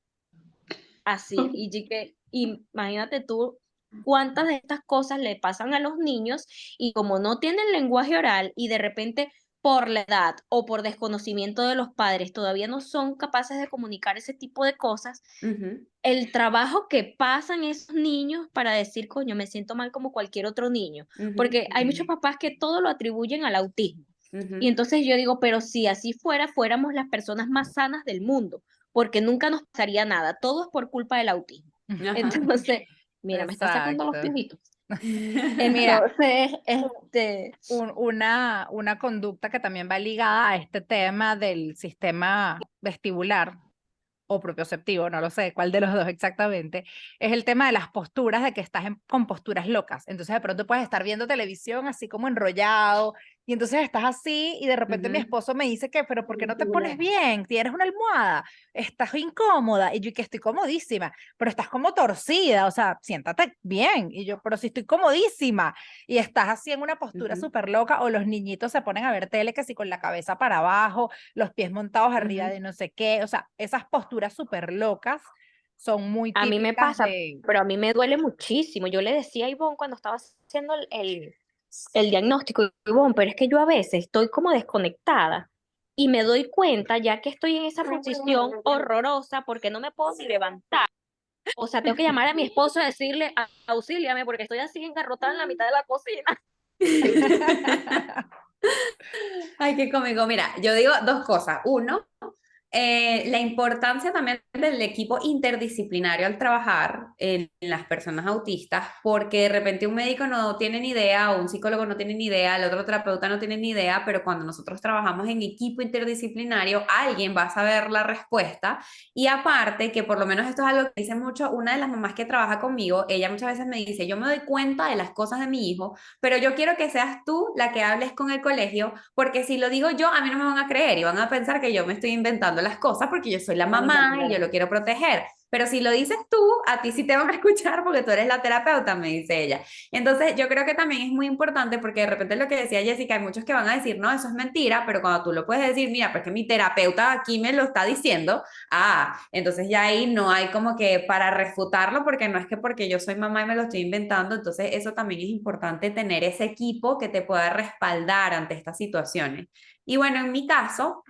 Así. Y dije, imagínate tú cuántas de estas cosas le pasan a los niños y como no tienen lenguaje oral y de repente por la edad o por desconocimiento de los padres todavía no son capaces de comunicar ese tipo de cosas, Ujú, el trabajo que pasan esos niños para decir, coño, me siento mal como cualquier otro niño, ujú, porque hay muchos papás que todo lo atribuyen al autismo. Y ujú. entonces yo digo, pero si así fuera, fuéramos las personas más sanas del mundo, porque nunca nos pasaría nada, todo es por culpa del autismo. Ajá. Entonces, mira, me está sacando los Exacto. piojitos. Mira, Entonces, una conducta que también va ligada a este tema del sistema vestibular o propioceptivo, no lo sé cuál de los dos exactamente, es el tema de las posturas, de que estás con posturas locas. Entonces de pronto puedes estar viendo televisión así como enrollado y entonces estás así y de repente mi Ujú. esposo me dice que, pero ¿por qué no te pones bien? ¿Tienes una almohada? ¿Estás incómoda? Y yo que estoy comodísima, pero estás como torcida, o sea, siéntate bien. Y yo, pero si estoy comodísima y estás así en una postura Ujú, súper loca o los niñitos se ponen a ver tele que si con la cabeza para abajo, los pies montados arriba ujú. de no sé qué, o sea, esas posturas súper locas son muy a mí me típicas pasa, de... pero a mí me duele muchísimo. Yo le decía a Ivonne cuando estaba haciendo el diagnóstico, Ivonne, pero es que yo a veces estoy como desconectada y me doy cuenta ya que estoy en esa posición horrorosa porque no me puedo ni levantar. O sea, tengo que llamar a mi esposo y decirle, auxíliame, porque estoy así engarrotada en la mitad de la cocina. Ay, qué cómico. Mira, yo digo dos cosas. Uno, la importancia también del equipo interdisciplinario al trabajar en las personas autistas, porque de repente un médico no tiene ni idea, o un psicólogo no tiene ni idea, el otro terapeuta no tiene ni idea, pero cuando nosotros trabajamos en equipo interdisciplinario, alguien va a saber la respuesta. Y aparte, que por lo menos esto es algo que dice mucho, una de las mamás que trabaja conmigo, ella muchas veces me dice, yo me doy cuenta de las cosas de mi hijo, pero yo quiero que seas tú la que hables con el colegio, porque si lo digo yo, a mí no me van a creer y van a pensar que yo me estoy inventando las cosas porque yo soy la mamá y yo lo quiero proteger. Pero si lo dices tú, a ti sí te van a escuchar porque tú eres la terapeuta, me dice ella. Entonces, yo creo que también es muy importante porque de repente lo que decía Jessica, hay muchos que van a decir, no, eso es mentira, pero cuando tú lo puedes decir, mira, porque mi terapeuta aquí me lo está diciendo, entonces ya ahí no hay como que para refutarlo porque no es que porque yo soy mamá y me lo estoy inventando, entonces eso también es importante tener ese equipo que te pueda respaldar ante estas situaciones. Y bueno, en mi caso,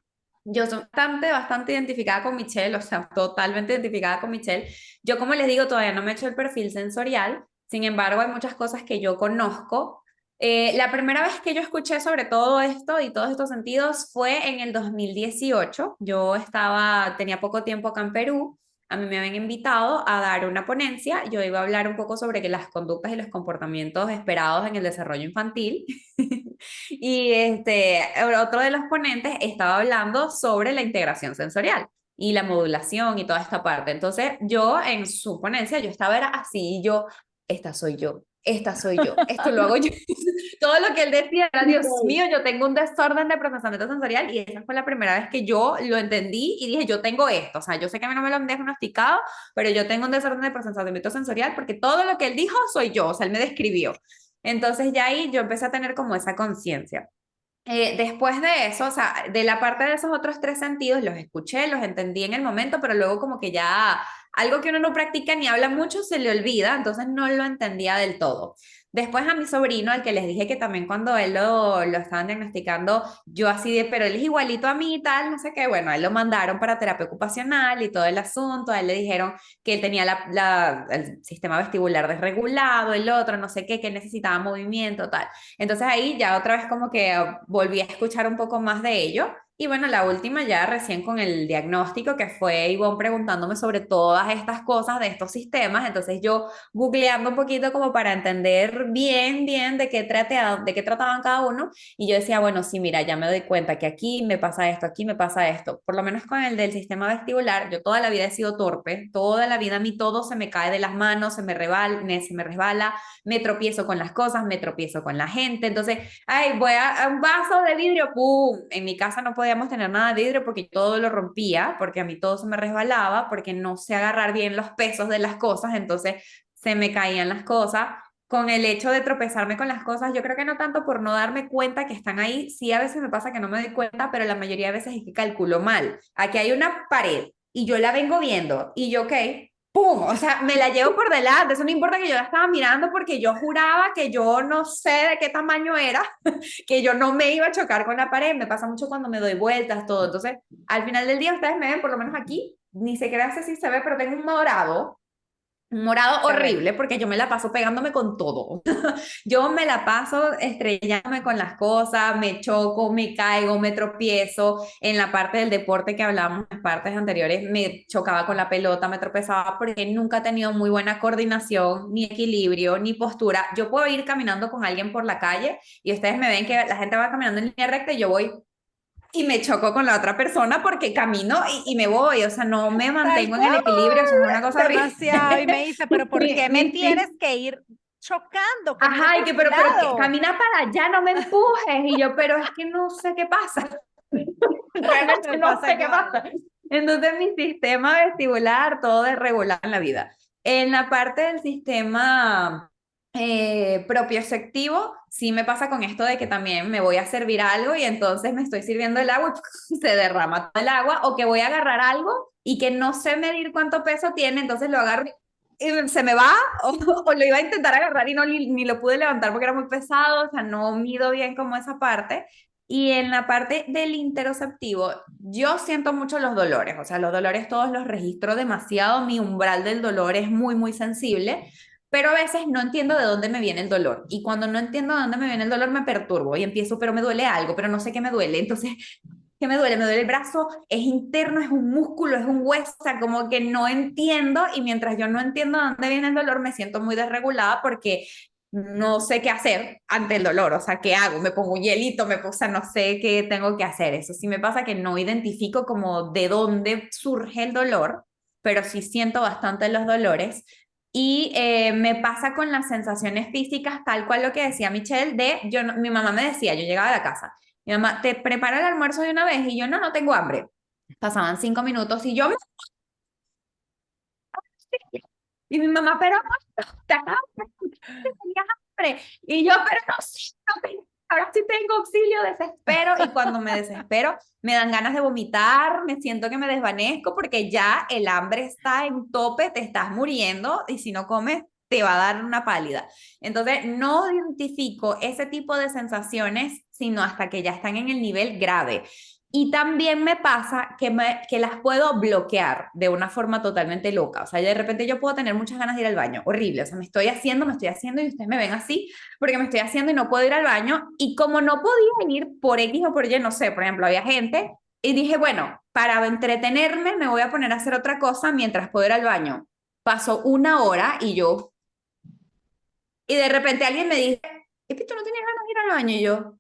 yo soy bastante identificada con Michelle, o sea, totalmente identificada con Michelle. Yo, como les digo, todavía no me he hecho el perfil sensorial, sin embargo, hay muchas cosas que yo conozco. La primera vez que yo escuché sobre todo esto y todos estos sentidos fue en el 2018. Yo tenía poco tiempo acá en Perú. A mí me habían invitado a dar una ponencia. Yo iba a hablar un poco sobre las conductas y los comportamientos esperados en el desarrollo infantil. Y otro de los ponentes estaba hablando sobre la integración sensorial y la modulación y toda esta parte. Entonces, yo en su ponencia, yo estaba era así, y yo, esta soy yo, esto lo hago yo. Todo lo que él decía era, Dios mío, yo tengo un desorden de procesamiento sensorial y esa fue la primera vez que yo lo entendí y dije, yo tengo esto, o sea, yo sé que a mí no me lo han diagnosticado, pero yo tengo un desorden de procesamiento sensorial porque todo lo que él dijo soy yo, o sea, él me describió. Entonces ya ahí yo empecé a tener como esa conciencia. Después de eso, o sea, de la parte de esos otros tres sentidos, los escuché, los entendí en el momento, pero luego como que ya algo que uno no practica ni habla mucho se le olvida, entonces no lo entendía del todo. Después a mi sobrino, al que les dije que también cuando él lo estaban diagnosticando, yo así de, pero él es igualito a mí y tal, no sé qué, bueno, a él lo mandaron para terapia ocupacional y todo el asunto, a él le dijeron que él tenía el sistema vestibular desregulado, el otro, no sé qué, que necesitaba movimiento, tal. Entonces ahí ya otra vez como que volví a escuchar un poco más de ello. Y bueno, la última ya recién con el diagnóstico que fue Ivonne preguntándome sobre todas estas cosas de estos sistemas. Entonces yo googleando un poquito como para entender bien de qué trataban cada uno. Y yo decía, bueno, sí, mira, ya me doy cuenta que aquí me pasa esto, aquí me pasa esto. Por lo menos con el del sistema vestibular, yo toda la vida he sido torpe. Toda la vida a mí todo se me cae de las manos, se me resbala, me tropiezo con las cosas, me tropiezo con la gente. Entonces, ay, voy a un vaso de vidrio, ¡pum! En mi casa no podíamos tener nada de vidrio porque todo lo rompía, porque a mí todo se me resbalaba, porque no sé agarrar bien los pesos de las cosas, entonces se me caían las cosas. Con el hecho de tropezarme con las cosas, yo creo que no tanto por no darme cuenta que están ahí, sí a veces me pasa que no me doy cuenta, pero la mayoría de veces es que calculo mal. Aquí hay una pared y yo la vengo viendo y yo, ¿ok? ¡Pum! O sea, me la llevo por delante, eso no importa que yo la estaba mirando porque yo juraba que yo no sé de qué tamaño era, que yo no me iba a chocar con la pared, me pasa mucho cuando me doy vueltas, todo. Entonces, al final del día ustedes me ven, por lo menos aquí, ni siquiera sé si se ve, pero tengo un morado horrible porque yo me la paso pegándome con todo. Yo me la paso estrellándome con las cosas, me choco, me caigo, me tropiezo. En la parte del deporte que hablábamos en partes anteriores, me chocaba con la pelota, me tropezaba porque nunca he tenido muy buena coordinación, ni equilibrio, ni postura. Yo puedo ir caminando con alguien por la calle y ustedes me ven que la gente va caminando en línea recta y yo voy y me choco con la otra persona porque camino y me voy, o sea, no me mantengo en el equilibrio, eso es una cosa horrible. Demasiado. Y me dice, pero ¿por qué me tienes que ir chocando? Ajá, y que, pero cuidado. camina para allá, no me empujes. Y yo, pero es que no sé qué pasa. Realmente Me no pasa sé qué igual. pasa. Entonces, mi sistema vestibular, todo es regular en la vida. En la parte del sistema propioceptivo, sí me pasa con esto de que también me voy a servir algo y entonces me estoy sirviendo el agua y se derrama todo el agua, o que voy a agarrar algo y que no sé medir cuánto peso tiene, entonces lo agarro y se me va, o lo iba a intentar agarrar y no ni lo pude levantar porque era muy pesado, o sea, no mido bien como esa parte. Y en la parte del interoceptivo, yo siento mucho los dolores, o sea, los dolores todos los registro demasiado, mi umbral del dolor es muy sensible, pero a veces no entiendo de dónde me viene el dolor. Y cuando no entiendo de dónde me viene el dolor, me perturbo y empiezo, pero me duele algo, pero no sé qué me duele. Entonces ¿qué me duele? Me duele el brazo, es interno, es un músculo, es un hueso, o sea, como que no entiendo y mientras yo no entiendo de dónde viene el dolor, me siento muy desregulada porque no sé qué hacer ante el dolor, o sea, ¿qué hago? Me pongo un hielito, o sea, no sé qué tengo que hacer. Eso sí me pasa que no identifico como de dónde surge el dolor, pero sí siento bastante los dolores. Y me pasa con las sensaciones físicas, tal cual lo que decía Michelle, mi mamá me decía, yo llegaba a la casa, mi mamá, ¿te prepara el almuerzo de una vez? Y yo, no, no tengo hambre. Pasaban 5 minutos y yo, y mi mamá, pero te acabo de tenías hambre. Y yo, pero no, sí, no tengo, ahora sí tengo auxilio, desespero. Y cuando me desespero, me dan ganas de vomitar, me siento que me desvanezco porque ya el hambre está en tope, te estás muriendo y si no comes, te va a dar una pálida. Entonces, no identifico ese tipo de sensaciones, sino hasta que ya están en el nivel grave. Y también me pasa que las puedo bloquear de una forma totalmente loca. O sea, de repente yo puedo tener muchas ganas de ir al baño. Horrible. O sea, me estoy haciendo y ustedes me ven así porque me estoy haciendo y no puedo ir al baño. Y como no podía ir por X o por Y, no sé, por ejemplo, había gente y dije, bueno, para entretenerme me voy a poner a hacer otra cosa mientras puedo ir al baño. Pasó una hora y de repente alguien me dice, es que tú no tenías ganas de ir al baño. Y yo,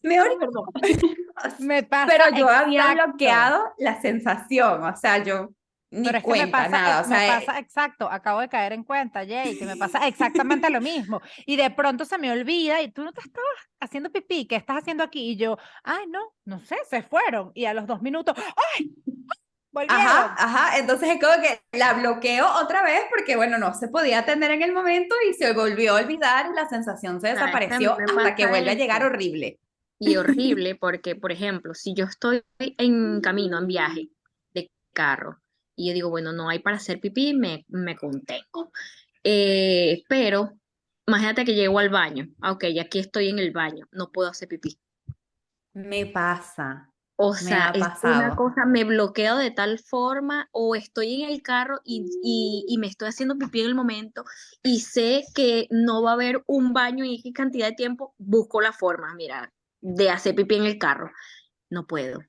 me Es verdad. Me pero pasa yo había exacto. bloqueado la sensación, o sea, yo ni Pero es que cuenta, nada, o me sea, pasa exacto, acabo de caer en cuenta, Jay, que me pasa exactamente lo mismo. Y de pronto se me olvida y tú no te estabas haciendo pipí, ¿qué estás haciendo aquí? Y yo, ay, no, no sé, se fueron. Y a los 2 minutos, ¡ay! ajá, Volvieron. ajá, entonces es como que la bloqueo otra vez porque, bueno, no se podía atender en el momento y se volvió a olvidar y la sensación se ¿Sabes que a mí desapareció me hasta que pasa vuelve a llegar eso? horrible. Y horrible porque, por ejemplo, si yo estoy en camino, en viaje de carro, y yo digo, bueno, no hay para hacer pipí, me contengo. Pero imagínate que llego al baño. Ah, ok, ya aquí estoy en el baño, no puedo hacer pipí. Me pasa, O me sea, ha es una pasado. cosa, me bloqueo de tal forma, o estoy en el carro y me estoy haciendo pipí en el momento, y sé que no va a haber un baño en X cantidad de tiempo, busco la forma, mira, de hacer pipí en el carro. No puedo.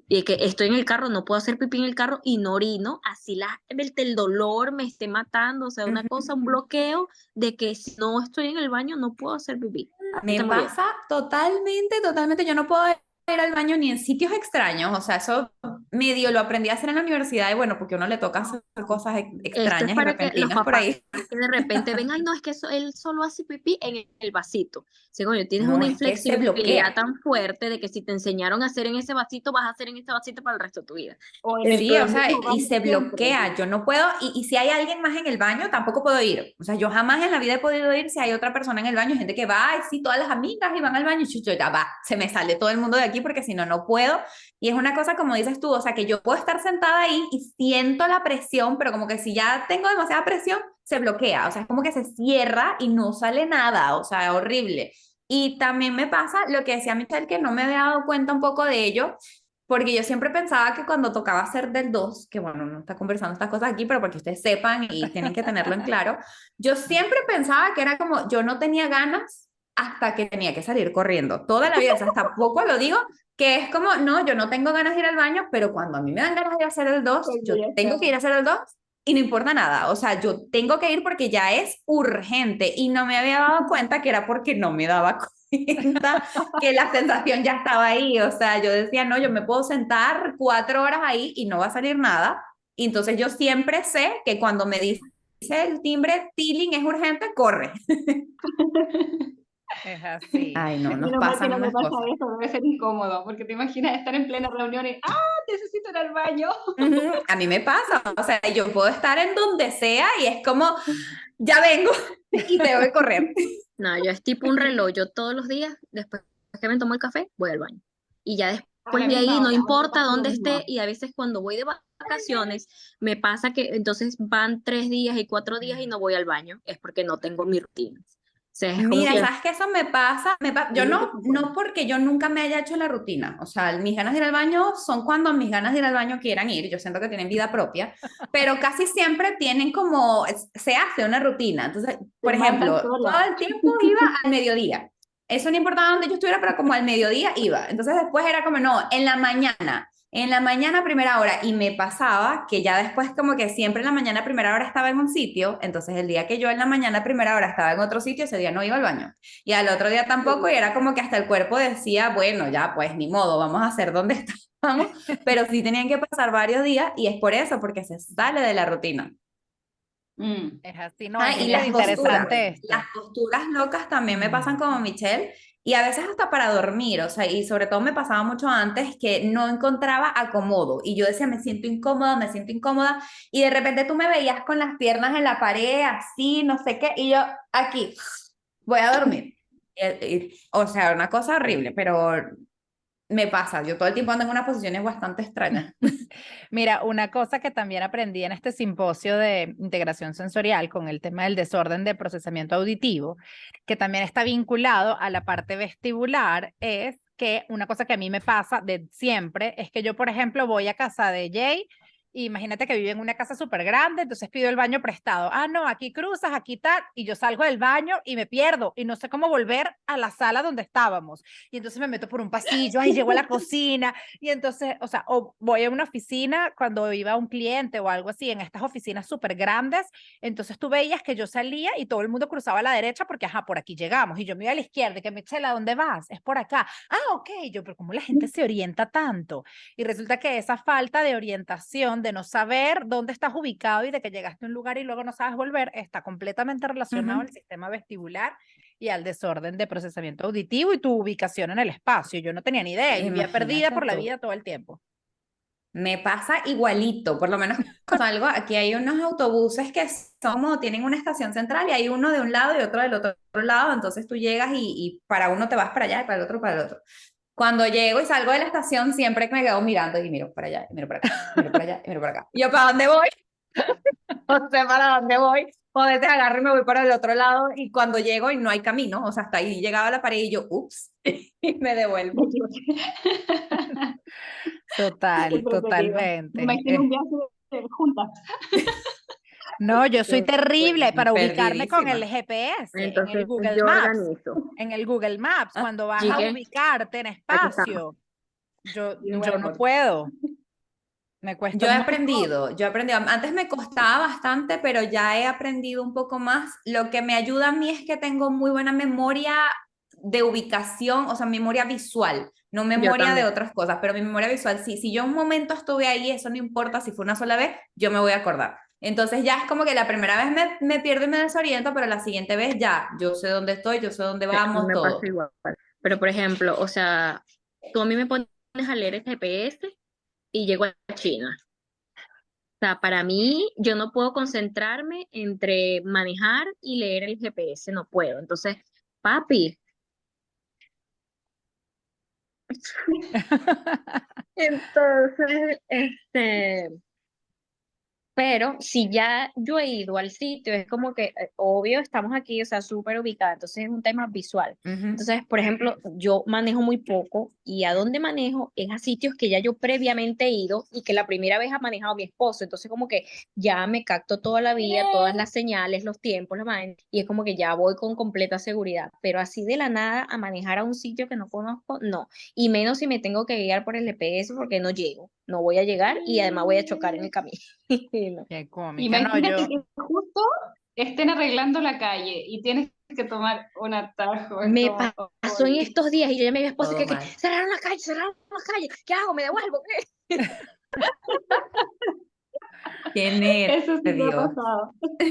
Y es que estoy en el carro, no puedo hacer pipí en el carro y no orino, así el dolor me esté matando, o sea, una cosa, un bloqueo de que si no estoy en el baño no puedo hacer pipí. Me Me está muriendo. pasa totalmente, totalmente. Yo no puedo ir al baño ni en sitios extraños. O sea, eso medio lo aprendí a hacer en la universidad y bueno, porque a uno le toca hacer cosas Esto es extrañas y para que los repentinas por papás ahí. que de repente ven, ay, no, es que él solo hace pipí en el vasito. Sí, coño, tienes No, una es que se inflexibilidad bloquea. tan fuerte de que si te enseñaron a hacer en ese vasito, vas a hacer en ese vasito para el resto de tu vida. O en Sí, o el sea, mismo y baño se siempre. bloquea. Yo no puedo, y si hay alguien más en el baño, tampoco puedo ir. O sea, yo jamás en la vida he podido ir si hay otra persona en el baño, gente que va, y sí, todas las amigas y van al baño, y yo ya va, se me sale todo el mundo de aquí porque si no, no puedo. Y es una cosa como dices tú, o sea, que yo puedo estar sentada ahí y siento la presión, pero como que si ya tengo demasiada presión, se bloquea. O sea, es como que se cierra y no sale nada, o sea, horrible. Y también me pasa lo que decía Michelle, que no me había dado cuenta un poco de ello porque yo siempre pensaba que cuando tocaba hacer del 2 que bueno, no está conversando estas cosas aquí, pero para que ustedes sepan y tienen que tenerlo en claro, yo siempre pensaba que era como yo no tenía ganas hasta que tenía que salir corriendo. Toda la vida, o sea, hasta poco lo digo, que es como, no, yo no tengo ganas de ir al baño, pero cuando a mí me dan ganas de hacer el 2 Porque yo ya tengo que está. ir a hacer el 2 y no importa nada. O sea, yo tengo que ir porque ya es urgente y no me había dado cuenta que era porque no me daba cuenta que la sensación ya estaba ahí, o sea, yo decía, no, yo me puedo sentar 4 horas ahí y no va a salir nada, y entonces yo siempre sé que cuando me dice el timbre, Tilling es urgente, corre. Es así. Ay, no, nos Menos mal que pasan no me unas pasa cosas. eso, debe ser incómodo, porque te imaginas estar en plena reunión y, necesito ir al baño. Ujú, a mí me pasa, o sea, yo puedo estar en donde sea y es como, ya vengo y tengo que correr. No, yo es tipo un reloj, yo todos los días, después que me tomo el café, voy al baño. Y ya A después la de ahí, misma no hora, a mí me importa pasa lo dónde esté, mismo. y a veces cuando voy de vacaciones, me pasa que entonces van 3 días y 4 días y no voy al baño, es porque no tengo mi rutina. O sea, es como Mira, que ¿sabes qué? Eso yo no porque yo nunca me haya hecho la rutina, o sea, mis ganas de ir al baño son cuando mis ganas de ir al baño quieran ir, yo siento que tienen vida propia, pero casi siempre tienen como, se hace una rutina, entonces, te por mandan ejemplo, todo sola. el tiempo iba al mediodía, eso no importaba donde yo estuviera, pero como al mediodía iba. Entonces después era como, no, en la mañana a primera hora, y me pasaba que ya después como que siempre en la mañana a primera hora estaba en un sitio, entonces el día que yo en la mañana a primera hora estaba en otro sitio, ese día no iba al baño. Y al otro día tampoco, y era como que hasta el cuerpo decía, bueno, ya pues ni modo, vamos a hacer donde estábamos, pero sí tenían que pasar varios días y es por eso, porque se sale de la rutina. Es así, no, Ah, es y súper interesante esto. las posturas locas también me pasan como Michelle, y a veces hasta para dormir, o sea, y sobre todo me pasaba mucho antes que no encontraba acomodo, y yo decía, me siento incómoda, y de repente tú me veías con las piernas en la pared, así, no sé qué, y yo aquí, voy a dormir. O sea, una cosa horrible, pero me pasa, yo todo el tiempo ando en unas posiciones bastante extrañas. Mira, una cosa que también aprendí en este simposio de integración sensorial con el tema del desorden de procesamiento auditivo, que también está vinculado a la parte vestibular, es que una cosa que a mí me pasa de siempre es que yo, por ejemplo, voy a casa de Jay. Imagínate que vive en una casa súper grande, entonces pido el baño prestado. Ah, no, aquí cruzas, aquí tal, y yo salgo del baño y me pierdo y no sé cómo volver a la sala donde estábamos. Y entonces me meto por un pasillo, ahí llego a la cocina, y entonces, o sea, o voy a una oficina cuando iba a un cliente o algo así, en estas oficinas súper grandes, entonces tú veías que yo salía y todo el mundo cruzaba a la derecha porque, ajá, por aquí llegamos, y yo me iba a la izquierda, y que Michela, ¿a dónde vas? Es por acá. Ah, ok, yo, pero ¿cómo la gente se orienta tanto? Y resulta que esa falta de orientación, de no saber dónde estás ubicado y de que llegaste a un lugar y luego no sabes volver, está completamente relacionado al sistema vestibular y al desorden de procesamiento auditivo y tu ubicación en el espacio. Yo no tenía ni idea y vivía perdida Imagínate por la tú. vida todo el tiempo. Me pasa igualito, por lo menos cuando salgo, aquí hay unos autobuses que son como, tienen una estación central y hay uno de un lado y otro del otro lado, entonces tú llegas y para uno te vas para allá y para el otro para el otro. Cuando llego y salgo de la estación, siempre me quedo mirando y miro para allá, y miro para acá, miro para allá, y miro para acá. Y yo, ¿para dónde voy? No sé para dónde voy. O a veces agarro y me voy para el otro lado y cuando llego y no hay camino, o sea, hasta ahí llegaba a la pared y yo, ups, y me devuelvo. Qué Total, entretenido. Me totalmente. imagino un viaje juntas. No, yo soy terrible para ubicarme con el Perdidísima. GPS en el Entonces Google yo Maps. organizo. En el Google Maps, Ah, cuando vas a Chique, ubicarte en Aquí estamos. espacio, yo no Igual. puedo, me cuesta un montón. yo he aprendido, antes me costaba bastante, pero ya he aprendido un poco más. Lo que me ayuda a mí es que tengo muy buena memoria de ubicación, o sea, memoria visual, no Yo memoria de también. otras cosas, pero mi memoria visual, sí, si yo un momento estuve ahí, eso no importa si fue una sola vez, yo me voy a acordar. Entonces ya es como que la primera vez me pierdo y me desoriento, pero la siguiente vez ya, yo sé dónde estoy, yo sé dónde Sí, a mí vamos, me pasa todo. igual. pero por ejemplo, o sea, tú a mí me pones a leer el GPS y llego a China. O sea, para mí, yo no puedo concentrarme entre manejar y leer el GPS, no puedo. Entonces, papi, entonces, pero si ya yo he ido al sitio, es como que, obvio, estamos aquí, o sea, súper ubicada, entonces es un tema visual. Ujú. Entonces, por ejemplo, yo manejo muy poco y a dónde manejo es a sitios que ya yo previamente he ido y que la primera vez ha manejado mi esposo. Entonces, como que ya me capto toda la vía, todas las señales, los tiempos, la vaina, y es como que ya voy con completa seguridad. Pero así de la nada a manejar a un sitio que no conozco, no. Y menos si me tengo que guiar por el GPS porque no llego, no voy a llegar y además voy a chocar en el camino. No. Qué cómica, no, Imagínate yo, que justo estén arreglando la calle y tienes que tomar un atajo. Es Me como, pasó en estos días y yo llamé a mi esposo Todo que mal. cerraron la calle, ¿qué hago? ¿Me devuelvo? ¿Qué? Qué eso sí me ha nervios. pasado. es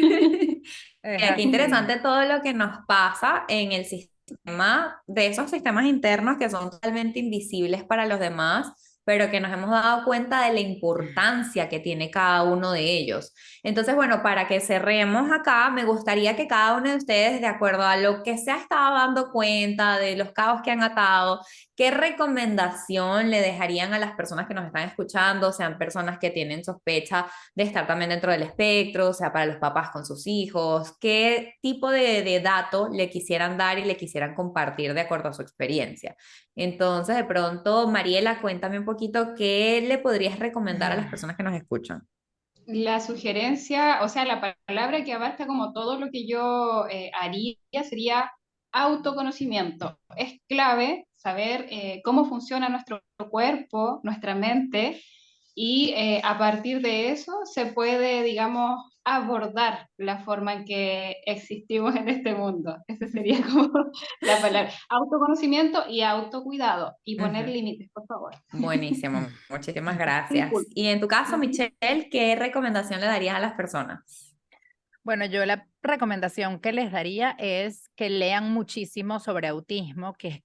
Mira, qué así. interesante todo lo que nos pasa en el sistema, de esos sistemas internos que son totalmente invisibles para los demás, pero que nos hemos dado cuenta de la importancia que tiene cada uno de ellos. Entonces, bueno, para que cerremos acá, me gustaría que cada uno de ustedes, de acuerdo a lo que se ha estado dando cuenta de los cabos que han atado, ¿qué recomendación le dejarían a las personas que nos están escuchando, sean personas que tienen sospecha de estar también dentro del espectro, o sea, para los papás con sus hijos? ¿Qué tipo de dato le quisieran dar y le quisieran compartir de acuerdo a su experiencia? Entonces, de pronto, Mariela, cuéntame un poquito qué le podrías recomendar a las personas que nos escuchan. La sugerencia, o sea, la palabra que abarca como todo lo que yo haría sería autoconocimiento. Es clave saber cómo funciona nuestro cuerpo, nuestra mente, y a partir de eso se puede, digamos, abordar la forma en que existimos en este mundo. Esa sería como la palabra. Autoconocimiento y autocuidado. Y poner Ujú. límites, por favor. Buenísimo, muchísimas Sin gracias. culpa. Y en tu caso, Ujú. Michelle, ¿qué recomendación le darías a las personas? Bueno, yo la recomendación que les daría es que lean muchísimo sobre autismo, que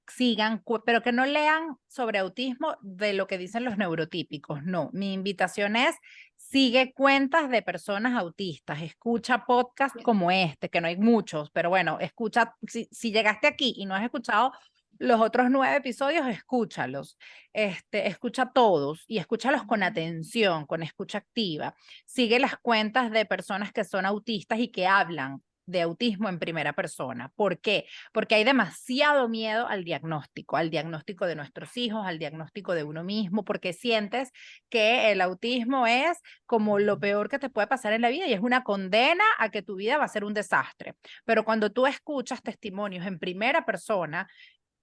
sigan, pero que no lean sobre autismo de lo que dicen los neurotípicos. No, mi invitación es, sigue cuentas de personas autistas, escucha podcasts como este, que no hay muchos, pero bueno, escucha, si llegaste aquí y no has escuchado los otros 9 episodios, escúchalos. Escucha todos y escúchalos con atención, con escucha activa. Sigue las cuentas de personas que son autistas y que hablan de autismo en primera persona. ¿Por qué? Porque hay demasiado miedo al diagnóstico de nuestros hijos, al diagnóstico de uno mismo, porque sientes que el autismo es como lo peor que te puede pasar en la vida y es una condena a que tu vida va a ser un desastre. Pero cuando tú escuchas testimonios en primera persona,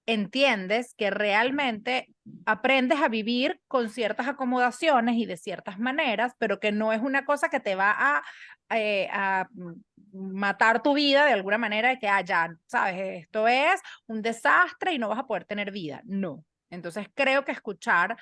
entiendes que realmente aprendes a vivir con ciertas acomodaciones y de ciertas maneras, pero que no es una cosa que te va a matar tu vida de alguna manera, de que, ya, sabes, esto es un desastre y no vas a poder tener vida. No. Entonces creo que escuchar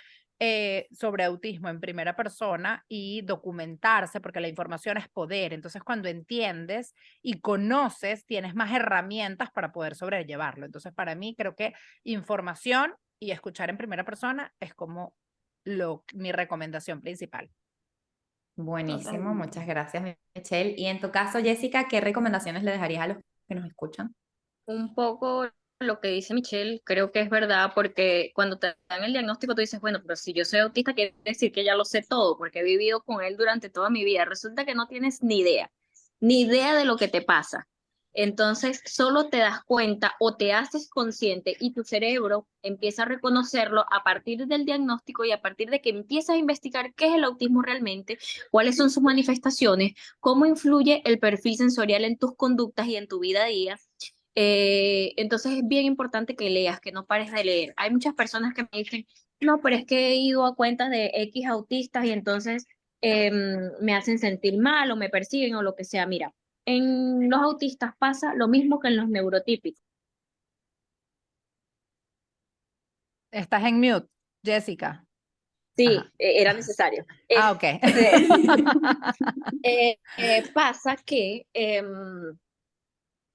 sobre autismo en primera persona y documentarse, porque la información es poder. Entonces, cuando entiendes y conoces, tienes más herramientas para poder sobrellevarlo. Entonces, para mí, creo que información y escuchar en primera persona es como mi recomendación principal. Buenísimo, Totalmente. muchas gracias, Michelle. Y en tu caso, Jessica, ¿qué recomendaciones le darías a los que nos escuchan? Un poco lo que dice Michelle, creo que es verdad, porque cuando te dan el diagnóstico tú dices, bueno, pero si yo soy autista, quiere decir que ya lo sé todo, porque he vivido con él durante toda mi vida. Resulta que no tienes ni idea de lo que te pasa. Entonces, solo te das cuenta o te haces consciente y tu cerebro empieza a reconocerlo a partir del diagnóstico y a partir de que empiezas a investigar qué es el autismo realmente, cuáles son sus manifestaciones, cómo influye el perfil sensorial en tus conductas y en tu vida a día. Entonces es bien importante que leas, que no pares de leer. Hay muchas personas que me dicen, no, pero es que he ido a cuentas de X autistas y entonces me hacen sentir mal o me persiguen o lo que sea. Mira, en los autistas pasa lo mismo que en los neurotípicos. Estás en mute, Jessica. Sí, Ajá. era necesario. Ok. Pasa que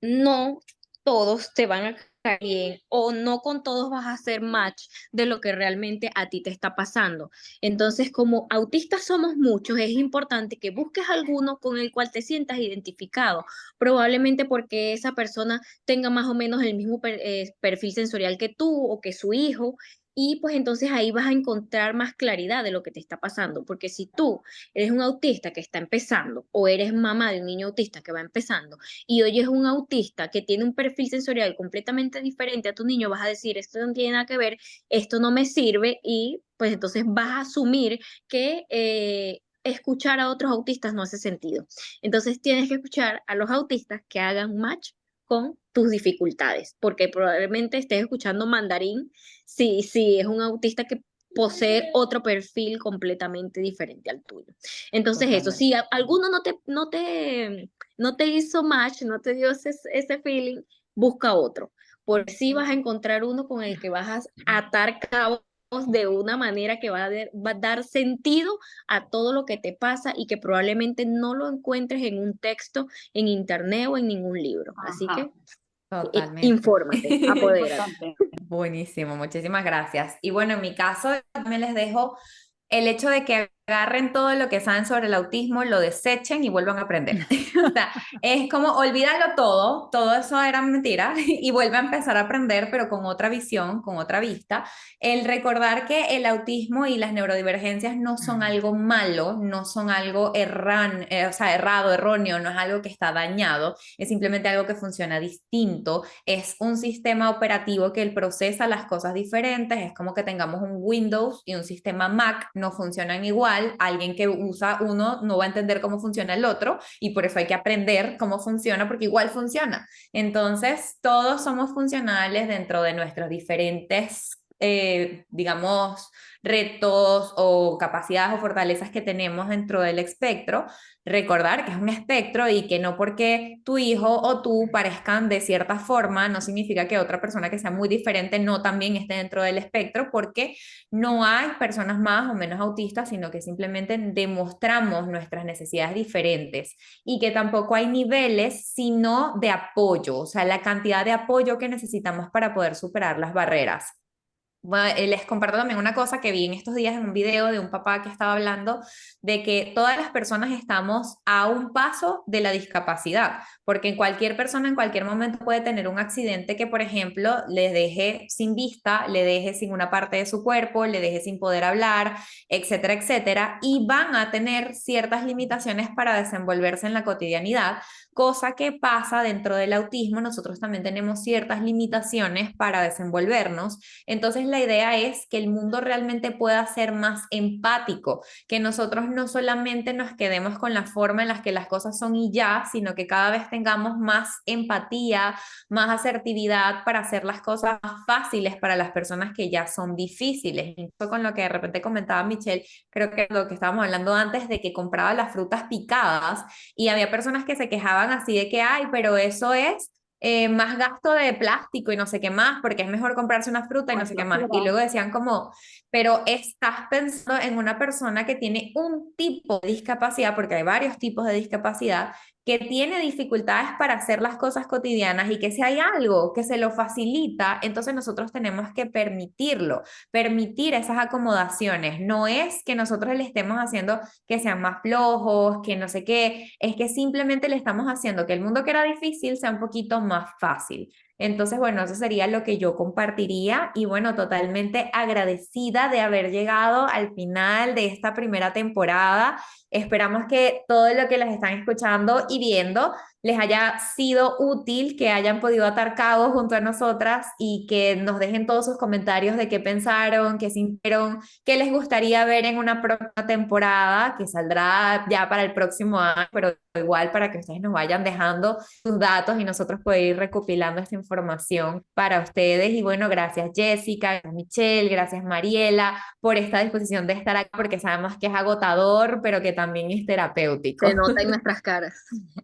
no todos te van a caer bien o no con todos vas a hacer match de lo que realmente a ti te está pasando. Entonces, como autistas somos muchos, es importante que busques alguno con el cual te sientas identificado, probablemente porque esa persona tenga más o menos el mismo perfil sensorial que tú o que su hijo. Y pues entonces ahí vas a encontrar más claridad de lo que te está pasando, porque si tú eres un autista que está empezando o eres mamá de un niño autista que va empezando, y oyes un autista que tiene un perfil sensorial completamente diferente a tu niño, vas a decir, esto no tiene nada que ver, esto no me sirve y pues entonces vas a asumir que escuchar a otros autistas no hace sentido. Entonces tienes que escuchar a los autistas que hagan match con tus dificultades, porque probablemente estés escuchando mandarín si es un autista que posee otro perfil completamente diferente al tuyo. Entonces eso, Totalmente. si alguno no te hizo match, no te dio ese feeling, busca otro. Por si vas a encontrar uno con el que vas a atar cabos de una manera que va a dar sentido a todo lo que te pasa y que probablemente no lo encuentres en un texto, en internet o en ningún libro. Así Ajá. que Totalmente. infórmate, apodérate. Importante. Buenísimo, muchísimas gracias. Y bueno, en mi caso también les dejo el hecho de que agarren todo lo que saben sobre el autismo, lo desechen y vuelvan a aprender. O sea, es como olvídalo todo eso era mentira y vuelve a empezar a aprender, pero con otra visión, con otra vista. El recordar que el autismo y las neurodivergencias no son algo malo, no son algo o sea, errado, erróneo, no es algo que está dañado, es simplemente algo que funciona distinto, es un sistema operativo que él procesa las cosas diferentes, es como que tengamos un Windows y un sistema Mac, no funcionan igual, igual, alguien que usa uno no va a entender cómo funciona el otro y por eso hay que aprender cómo funciona porque igual funciona. Entonces, todos somos funcionales dentro de nuestros diferentes, digamos, retos o capacidades o fortalezas que tenemos dentro del espectro. Recordar que es un espectro y que no porque tu hijo o tú parezcan de cierta forma, no significa que otra persona que sea muy diferente no también esté dentro del espectro, porque no hay personas más o menos autistas, sino que simplemente demostramos nuestras necesidades diferentes y que tampoco hay niveles, sino de apoyo, o sea, la cantidad de apoyo que necesitamos para poder superar las barreras. Bueno, les comparto también una cosa que vi en estos días en un video de un papá que estaba hablando de que todas las personas estamos a un paso de la discapacidad, porque cualquier persona en cualquier momento puede tener un accidente que, por ejemplo, le deje sin vista, le deje sin una parte de su cuerpo, le deje sin poder hablar, etcétera, etcétera, y van a tener ciertas limitaciones para desenvolverse en la cotidianidad, cosa que pasa dentro del autismo. Nosotros también tenemos ciertas limitaciones para desenvolvernos. Entonces la idea es que el mundo realmente pueda ser más empático, que nosotros no solamente nos quedemos con la forma en la que las cosas son y ya, sino que cada vez tengamos más empatía, más asertividad para hacer las cosas más fáciles para las personas que ya son difíciles. Esto con lo que de repente comentaba Michelle, creo que lo que estábamos hablando antes de que compraba las frutas picadas y había personas que se quejaban así de que, ay, pero eso es más gasto de plástico y no sé qué más, porque es mejor comprarse una fruta y no sé qué más. Y luego decían como, pero estás pensando en una persona que tiene un tipo de discapacidad, porque hay varios tipos de discapacidad, que tiene dificultades para hacer las cosas cotidianas y que si hay algo que se lo facilita, entonces nosotros tenemos que permitirlo, permitir esas acomodaciones. No es que nosotros le estemos haciendo que sean más flojos, que no sé qué, es que simplemente le estamos haciendo que el mundo que era difícil sea un poquito más fácil. Entonces, bueno, eso sería lo que yo compartiría y bueno, totalmente agradecida de haber llegado al final de esta primera temporada. Esperamos que todo lo que las están escuchando y viendo les haya sido útil, que hayan podido atar cabos junto a nosotras y que nos dejen todos sus comentarios de qué pensaron, qué sintieron, qué les gustaría ver en una próxima temporada que saldrá ya para el próximo año, pero igual para que ustedes nos vayan dejando sus datos y nosotros poder ir recopilando esta información para ustedes. Y bueno, gracias Jessica, gracias Michelle, gracias Mariela por esta disposición de estar aquí, porque sabemos que es agotador, pero que también es terapéutico. Se nota en nuestras caras.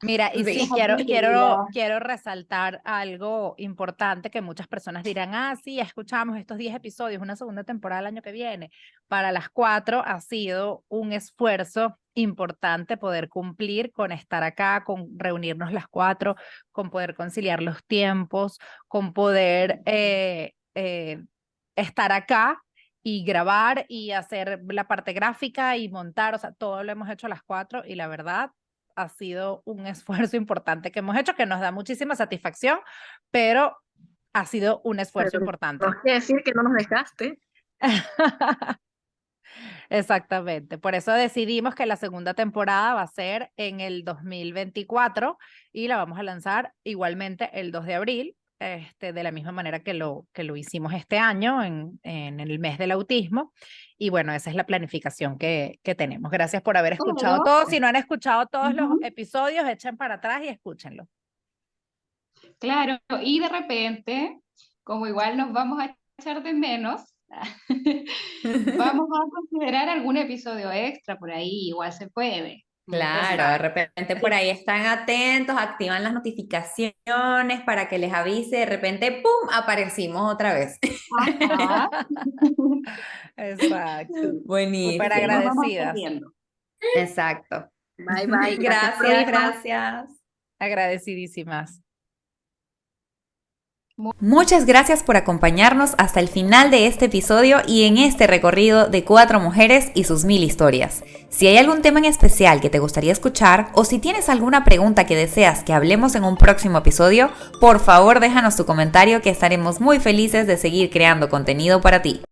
Mira, y sí, Sí. quiero resaltar algo importante que muchas personas dirán, ah, sí, escuchamos estos 10 episodios, una segunda temporada el año que viene. Para las 4 ha sido un esfuerzo importante poder cumplir con estar acá, con reunirnos las 4, con poder conciliar los tiempos, con poder estar acá y grabar y hacer la parte gráfica y montar, o sea, todo lo hemos hecho las 4 y la verdad ha sido un esfuerzo importante que hemos hecho, que nos da muchísima satisfacción, pero ha sido un esfuerzo importante. No quiere decir que no nos dejaste. Exactamente, por eso decidimos que la segunda temporada va a ser en el 2024 y la vamos a lanzar igualmente el 2 de abril, de la misma manera que lo hicimos este año en el mes del autismo. Y bueno, esa es la planificación que tenemos. Gracias por haber escuchado todo. Si no han escuchado todos los episodios, echen para atrás y escúchenlo. Claro, y de repente, como igual nos vamos a echar de menos, vamos a considerar algún episodio extra por ahí, igual se puede. Claro, de repente por ahí están atentos, activan las notificaciones para que les avise, de repente, ¡pum!, aparecimos otra vez. Ajá. Exacto. Buenísimo. Súper Nos vamos agradecidas. perdiendo. Exacto. Bye, bye. Gracias, gracias. Agradecidísimas. Muchas gracias por acompañarnos hasta el final de este episodio y en este recorrido de 4 mujeres y sus 1000 historias. Si hay algún tema en especial que te gustaría escuchar o si tienes alguna pregunta que deseas que hablemos en un próximo episodio, por favor déjanos tu comentario, que estaremos muy felices de seguir creando contenido para ti.